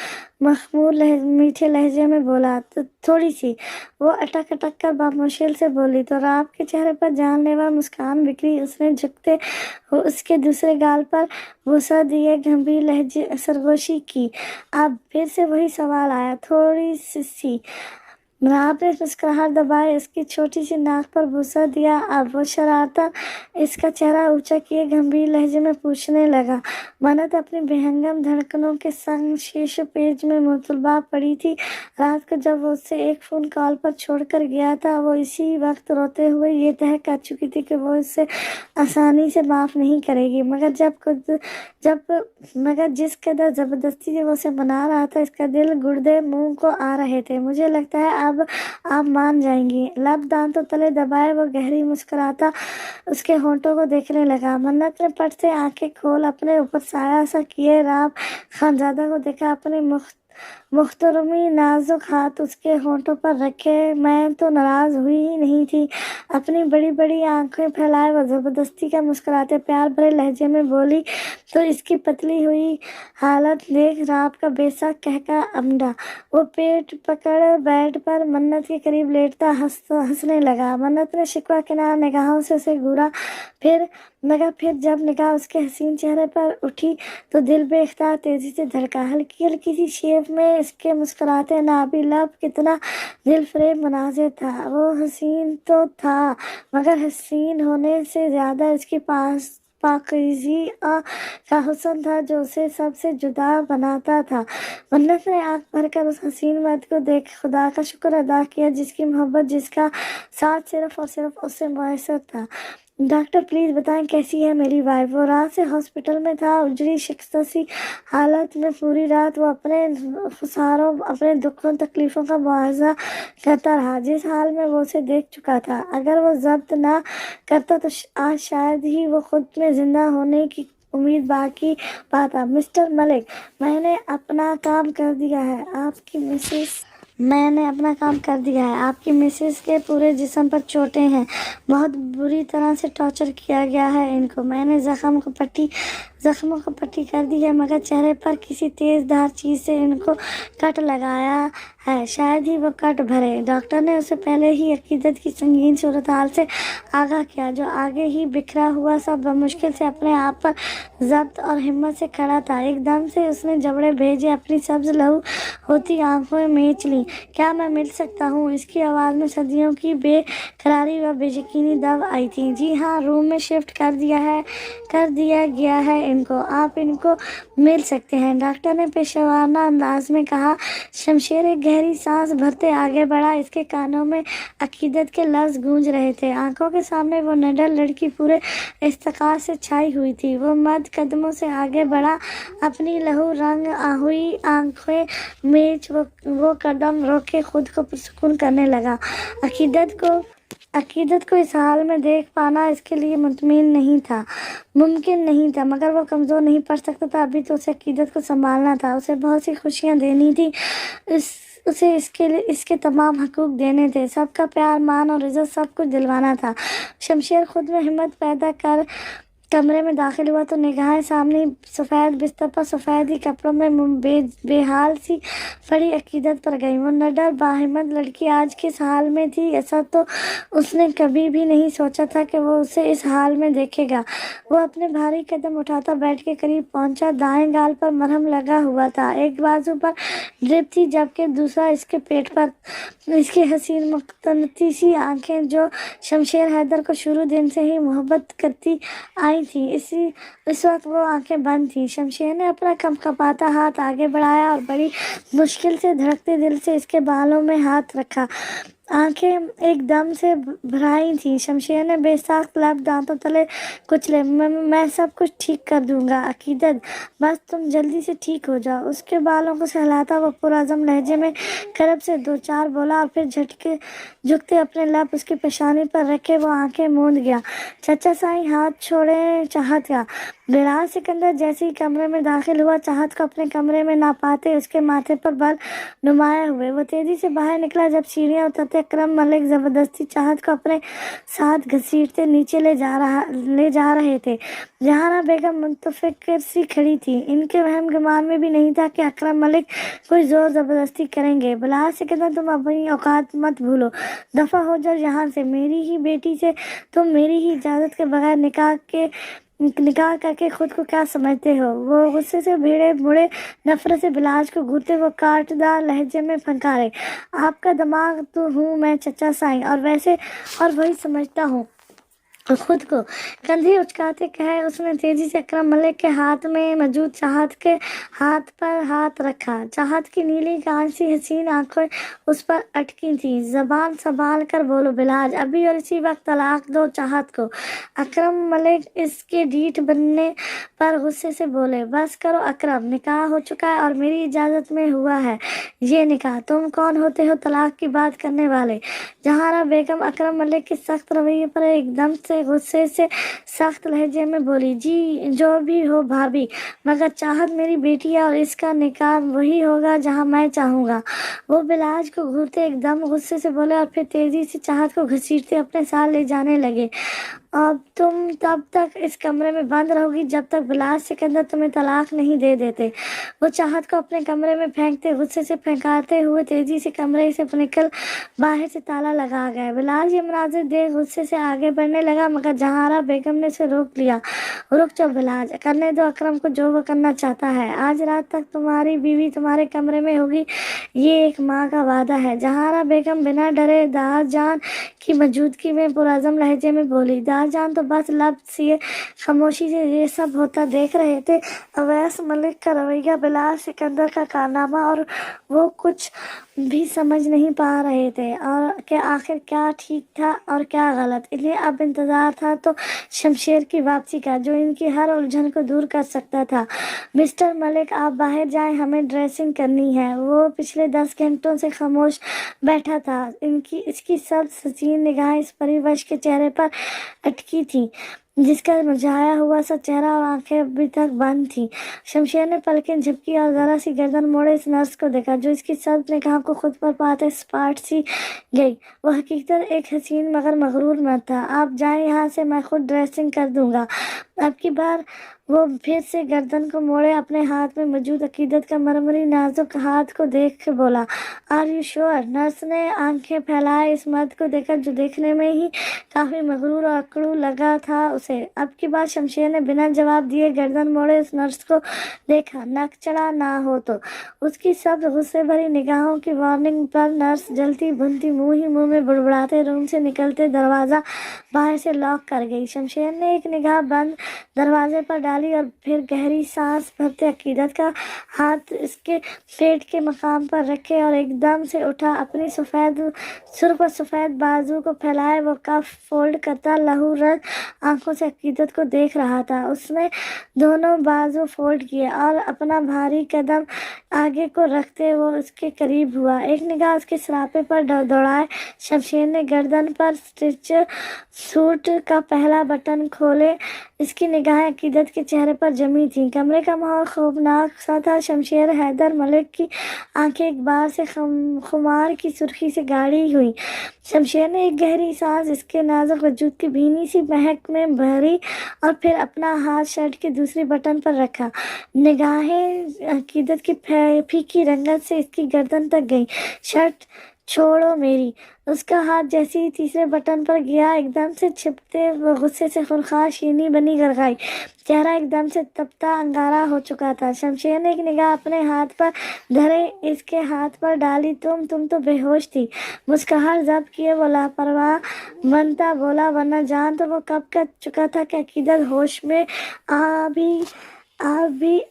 मखमूर मीठे लहजे में बोला, तो थोड़ी सी। वो अटक अटक कर बामुश्किल से बोली, तो रात के चेहरे पर जानलेवा मुस्कान बिखरी। उसने झुकते उसके दूसरे गाल पर वसा दिए गंभीर लहजे सरगोशी की। अब फिर से वही सवाल आया, थोड़ी सी। राब ने मुस्कुराहट दबाए इसकी छोटी सी नाक पर बूसा दिया। अब वो शरारतन इसका चेहरा ऊंचा किए गंभीर लहजे में पूछने लगा। मन्नत अपनी बेहंगम धड़कनों के संग शीश पेज में मुतलबा पड़ी थी। रात को जब वो उससे एक फ़ोन कॉल पर छोड़कर गया था वो इसी वक्त रोते हुए ये तय कर चुकी थी कि वो इससे आसानी से माफ़ नहीं करेगी, मगर जिस कदर ज़बरदस्ती से वो उसे मना रहा था इसका दिल गुर्दे मुंह को आ रहे थे। मुझे लगता है अब आप मान जाएंगी। लब दांतों तले दबाए वो गहरी मुस्कुराता उसके होंठों को देखने लगा। मन्नत ने पट से आंखें खोल अपने ऊपर साया सा किए राब खानजादा को देखा। अपने मुख्तरमी नाजुक हाथ उसके होंठों पर रखे। मैं तो नाराज हुई ही नहीं थी। अपनी बड़ी बड़ी आंखें फैलाए वो जबरदस्ती का मुस्कुराते प्यार भरे लहजे में बोली, तो इसकी पतली हुई हालत देख राब का बेसाक कहका अमड़ा। वो पेट पकड़ बेड पर मन्नत के करीब लेटता हंसने लगा। मन्नत ने शिकवा किनार निगाहों से उसे घूरा। फिर जब निगाह उसके हसीन चेहरे पर उठी तो दिल बेख्तियार तेजी से धड़का। हल्की हल्की सी शेप में इसके मुस्कुराते नाभि लब कितना दिल फरेब मनाजिर था। वो हसीन तो था मगर हसीन होने से ज्यादा इसकी पाकीज़ी का हुस्न था जो उसे सबसे जुदा बनाता था। मन्नत ने आंख भरकर उस हसीन मर्द को देख खुदा का शुक्र अदा किया जिसकी मोहब्बत जिसका साथ सिर्फ और सिर्फ उससे मुयस्सर था। डॉक्टर प्लीज़ बताएं कैसी है मेरी वाइफ? वो रात से हॉस्पिटल में था, उजड़ी शिकस्त सी हालत में। पूरी रात वो अपने खुसारों अपने दुखों तकलीफ़ों का मुआवजा करता रहा जिस हाल में वो उसे देख चुका था। अगर वो जब्त ना करता तो आज शायद ही वो खुद में जिंदा होने की उम्मीद बाकी पाता। मिस्टर मलिक, मैंने अपना काम कर दिया है। आपकी मिसेस के पूरे जिस्म पर चोटें हैं। बहुत बुरी तरह से टॉर्चर किया गया है इनको। मैंने जख्मों को पट्टी कर दी है मगर चेहरे पर किसी तेज धार चीज से इनको कट लगाया है। शायद ही वो कट भरे। डॉक्टर ने उसे पहले ही अकीदत की संगीन सूरत हाल से आगाह किया जो आगे ही बिखरा हुआ सा बमुश्किल से अपने आप पर जब्त और हिम्मत से खड़ा था। एकदम से उसने जबड़े भेजे, अपनी सब्ज लहू होती आंखों में मीच ली। क्या मैं मिल सकता हूँ? इसकी आवाज़ में सदियों की बेकरारी व बेयकीनी दब आई थी। जी हाँ, रूम में शिफ्ट कर दिया गया है इनको। आप इनको मिल सकते हैं, डॉक्टर ने पेशेवराना अंदाज में कहा। शमशेर एक गहरी सांस भरते आगे बढ़ा। इसके कानों में अकीदत के लफ्ज गूंज रहे थे। आंखों के सामने वो निडर लड़की पूरे इस्तकार से छाई हुई थी। वो मर्द कदमों से आगे बढ़ा, अपनी लहू रंग हुई आंखें मीच वो कदम रोके खुद को पुरसुकून करने लगा। अकीदत को इस हाल में देख पाना इसके लिए मुमकिन नहीं था मगर वो कमज़ोर नहीं पड़ सकता था। अभी तो उसे अकीदत को संभालना था। उसे बहुत सी खुशियां देनी थी। उसे इसके तमाम हकूक देने थे। सबका प्यार, मान और इज्जत सब कुछ दिलवाना था। शमशेर खुद में हिम्मत पैदा कर कमरे में दाखिल हुआ तो निगाहें सामने सफ़ेद बिस्तर पर सफ़ेद ही कपड़ों में बेहाल सी पड़ी अकीदत पर गई। वो निडर बाहिम्मत लड़की आज किस हाल में थी ऐसा तो उसने कभी भी नहीं सोचा था कि वो उसे इस हाल में देखेगा। वो अपने भारी कदम उठाता बेड के करीब पहुंचा। दाएं गाल पर मरहम लगा हुआ था, एक बाजू पर ड्रिप थी जबकि दूसरा इसके पेट पर। इसकी हसीन मुख्तनती सी आंखें जो शमशेर हैदर को शुरू दिन से ही मोहब्बत करती आई आई थी। इस वक्त वो आंखें बंद थी। शमशेर ने अपना कंपकंपाता हाथ आगे बढ़ाया और बड़ी मुश्किल से धड़कते दिल से इसके बालों में हाथ रखा। आंखें एकदम से भराई थी। शमशेर ने बेसाख्त लब दांतों तले कुचले। मैं सब कुछ ठीक कर दूंगा अकीदत, बस तुम जल्दी से ठीक हो जाओ। उसके बालों को सहलाता हुआ पुरअज़म लहजे में करब से दो चार बोला और फिर झटके झुकते अपने लब उसकी पेशानी पर रखे वो आंखें मूंद गया। चचा साईं हाथ छोड़े चाहत का। बिलाल सिकंदर जैसे ही कमरे में दाखिल हुआ, चाहत को अपने कमरे में ना पाते उसके माथे पर बल नुमाया हुए वो तेजी से बाहर निकला। जब सीढ़ियां उतरते अकरम मलिक जबरदस्ती चाहत को अपने साथ घसीटते नीचे ले जा रहे थे। जहाना बेगम मुतफिक्र सी खड़ी थी। इनके वहम गुमान में भी नहीं था कि अकरम मलिक कोई जोर जबरदस्ती करेंगे। बिलाल सिकंदर तुम अपनी औकात मत भूलो, दफा हो जाओ यहाँ से। मेरी ही बेटी से तुम मेरी ही इजाजत के बगैर निकाह करके खुद को क्या समझते हो? वो गुस्से से भिड़े मुड़े नफरत से बिलाल को घूरते वो काटदार लहजे में फंकारे, आपका दिमाग तो हूँ मैं चचा साईं, और वही समझता हूँ खुद को। कंधे उचकाते कहे उसने तेजी से अकरम मलिक के हाथ में मौजूद चाहत के हाथ पर हाथ रखा। चाहत की नीली कांच सी हसीन आंखें उस पर अटकी थी। जबान संभाल कर बोलो बिलाल, अभी और इसी वक्त तलाक दो चाहत को। अकरम मलिक इसके ढीठ बनने पर गुस्से से बोले, बस करो अकरम, निकाह हो चुका है और मेरी इजाजत में हुआ है ये निकाह। तुम कौन होते हो तलाक की बात करने वाले? जहारा बेगम अकरम मलिक के सख्त रवैये पर एकदम से गुस्से से सख्त लहजे में बोली, जी जो भी हो भाभी, मगर चाहत मेरी बेटी है और इसका निकाह वही होगा जहां मैं चाहूँगा। वो बिलाज को घूरते एकदम गुस्से से बोले और फिर तेजी से चाहत को घसीटते अपने साथ ले जाने लगे। अब तुम तब तक इस कमरे में बंद रहोगी जब तक बिलाज सिकंदर तुम्हें तलाक नहीं दे देते। वो चाहत को अपने कमरे में फेंकते गुस्से से फेंकाते हुए तेजी से कमरे से निकल बाहर से ताला लगा गए। बिलाल ये मनाजिर देख गुस्से से आगे बढ़ने लगा, मगर जहारा बेगम ने उसे रोक लिया। रुक जाओ बिलाज, करने दो अकरम को जो वो करना चाहता है। आज रात तक तुम्हारी बीवी तुम्हारे कमरे में होगी, ये एक माँ का वादा है। जहारा बेगम बिना डरे दारजान की मौजूदगी में पुरअज़म लहजे में बोली। दारजान तो बस लब से खामोशी से ये सब होता देख रहे थे। अवैस मलिक का रवैया, बिलाल सिकंदर का कारनामा, और वो कुछ भी समझ नहीं पा रहे थे और कि आखिर क्या ठीक था और क्या गलत। इन्हें अब इंतजार था तो शमशेर की वापसी का, जो इनकी हर उलझन को दूर कर सकता था। मिस्टर मलिक आप बाहर जाएं, हमें ड्रेसिंग करनी है। वो पिछले 10 घंटों से खामोश बैठा था। इसकी सब हसीन निगाहें इस परिवश के चेहरे पर अटकी थी जिसका मुरझाया हुआ सा चेहरा और आंखें अभी तक बंद थी। शमशेर ने पलकें झपकी और जरा सी गर्दन मोड़े इस नर्स को देखा जो इसकी सब निगाहों को खुद पर पाते स्पाट सी गई। वो हकीकत एक हसीन मगर मगरूर मर्द था। आप जाएं यहाँ से, मैं खुद ड्रेसिंग कर दूंगा। अब की बार वो फिर से गर्दन को मोड़े अपने हाथ में मौजूद अकीदत का मरमरी नाजुक हाथ को देख के बोला, आर यू श्योर? नर्स ने आंखें फैलाए इस मर्द को देखा जो देखने में ही काफी मगरूर और अकड़ू लगा था उसे। अब की बार शमशेर ने बिना जवाब दिए गर्दन मोड़े उस नर्स को देखा। नक चढ़ा ना हो तो उसकी सब गुस्से भरी निगाहों की वार्निंग पर नर्स जलती भुनती मुंह ही मुंह में बुड़बुड़ाते रूम से निकलते दरवाजा बाहर से लॉक कर गई। शमशेर ने एक निगाह बंद दरवाजे पर डाली और फिर गहरी सांस भरते अकीदत का हाथ इसके पेट के मकाम पर रखे और एकदम से उठा। अपनी सुर्ख और सफेद बाजू को फैलाए वो कफ फोल्ड करता लहू रंग आंखों से अकीदत को देख रहा था। उसने दोनों बाजू फोल्ड किए और अपना भारी कदम आगे को रखते वो उसके करीब हुआ। एक निगाह उसके सरापे पर दौड़ाए शमशेर ने गर्दन पर स्टिच सूट का पहला बटन खोले। इसकी निगाहें अकीदत के चेहरे पर जमी थी। कमरे का माहौल खौफनाक सा था। शमशेर हैदर मलिक की आंखें एक बार से खुमार की सुर्खी से गाढ़ी हुई। शमशेर ने एक गहरी सांस इसके नाजुक वजूद की भीनी सी महक में भरी और फिर अपना हाथ शर्ट के दूसरे बटन पर रखा। निगाहें अकीदत की फीकी रंगत से इसकी गर्दन तक गई। शर्ट چھوڑو میری۔ اس کا ہاتھ جیسے ہی تیسرے بٹن پر گیا ایک دم سے چھپتے وہ غصے سے خونخوار شیرنی بنی گڑگڑائی، چہرہ ایک دم سے تپتا انگارہ ہو چکا تھا۔ شمشیر نے ایک نگاہ اپنے ہاتھ پر دھرے اس کے ہاتھ پر ڈالی۔ تم تو بے ہوش تھی۔ مسکراہٹ ضبط کیے وہ لاپرواہ بنتا بولا، ورنہ جان تو وہ کب کر چکا تھا کہ عقیدت ہوش میں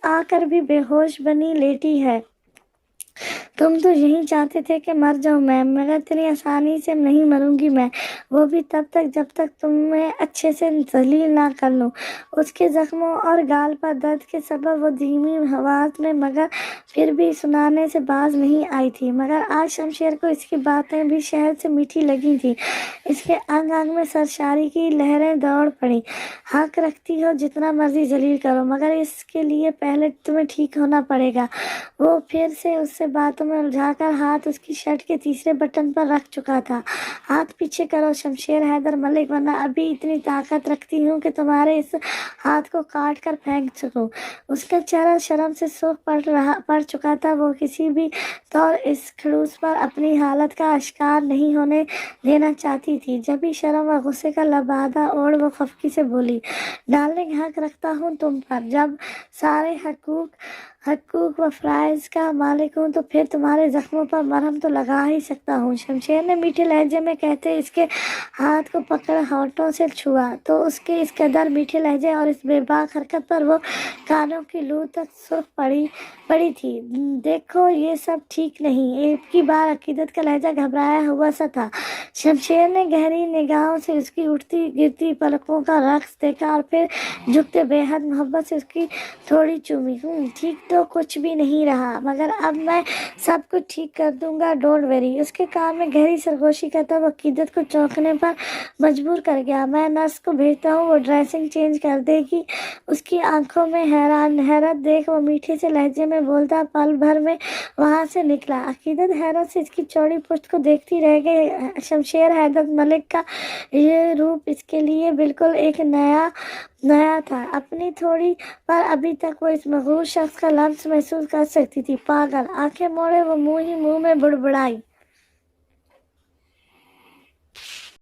آ کر بھی بے ہوش بنی لیٹی ہے۔ تم تو یہی چاہتے تھے کہ مر جاؤں میں، مگر اتنی آسانی سے نہیں مروں گی میں، وہ بھی تب تک جب تک تمہیں اچھے سے ذلیل نہ کر لوں۔ اس کے زخموں اور گال پر درد کے سبب وہ دھیمی آواز میں مگر پھر بھی سنانے سے باز نہیں آئی تھی، مگر آج شمشیر کو اس کی باتیں بھی شہد سے میٹھی لگی تھیں۔ اس کے انگ انگ میں سرشاری کی لہریں دوڑ پڑیں۔ حق رکھتی ہو جتنا مرضی ذلیل کرو، مگر اس کے لیے پہلے تمہیں ٹھیک ہونا پڑے گا۔ وہ پھر سے اس سے باتوں میں الجھا کر ہاتھ اس کی شرٹ کے تیسرے بٹن پر رکھ چکا تھا۔ ہاتھ پیچھے کرو شمشیر حیدر ملک، ورنہ ابھی اتنی طاقت رکھتی ہوں کہ تمہارے اس ہاتھ کو کاٹ کر پھینک سکوں۔ اس کا چہرہ شرم سے سرخ پڑ چکا تھا۔ وہ کسی بھی طور اس خڑوس پر اپنی حالت کا اشکار نہیں ہونے دینا چاہتی تھی۔ جبھی شرم و غصے کا لبادہ اوڑھ وہ خفگی سے بولی، ڈارلنگ حق رکھتا ہوں تم پر، جب سارے حقوق و فرائض کا مالک ہوں تو پھر تمہارے زخموں پر مرہم تو لگا ہی سکتا ہوں۔ شمشیر نے میٹھے لہجے میں کہتے اس کے ہاتھ کو پکڑ ہونٹوں سے چھوا تو اس کے اس قدر میٹھے لہجے اور اس بے باک حرکت پر وہ کانوں کی لو تک سرخ پڑی تھی۔ دیکھو یہ سب ٹھیک نہیں۔ ایک کی بار عقیدت کا لہجہ گھبرایا ہوا سا تھا۔ شمشیر نے گہری نگاہوں سے اس کی اٹھتی گرتی پلکوں کا رقص دیکھا اور پھر جھکتے بے حد محبت سے اس کی تھوڑی چومی۔ ٹھیک تو کچھ بھی نہیں رہا، مگر اب میں سب کچھ ٹھیک کر دوں گا، ڈونٹ ویری۔ اس کے کان میں گہری سرگوشی کا تب عقیدت کو چونکنے پر مجبور کر گیا۔ میں نرس کو بھیجتا ہوں، وہ ڈریسنگ چینج کر دے گی۔ اس کی آنکھوں میں حیرت دیکھ وہ میٹھے سے لہجے میں بولتا پل بھر میں وہاں سے نکلا۔ عقیدت حیرت سے اس کی چوڑی پشت کو دیکھتی رہ گئی۔ شمشیر حیدر ملک کا یہ روپ اس کے لیے بالکل ایک نیا تھا۔ اپنی تھوڑی پر ابھی تک وہ اس مغرور شخص کا لمس محسوس کر سکتی تھی۔ پاگل! آنکھیں موڑے وہ منہ ہی منہ میں بڑبڑائی۔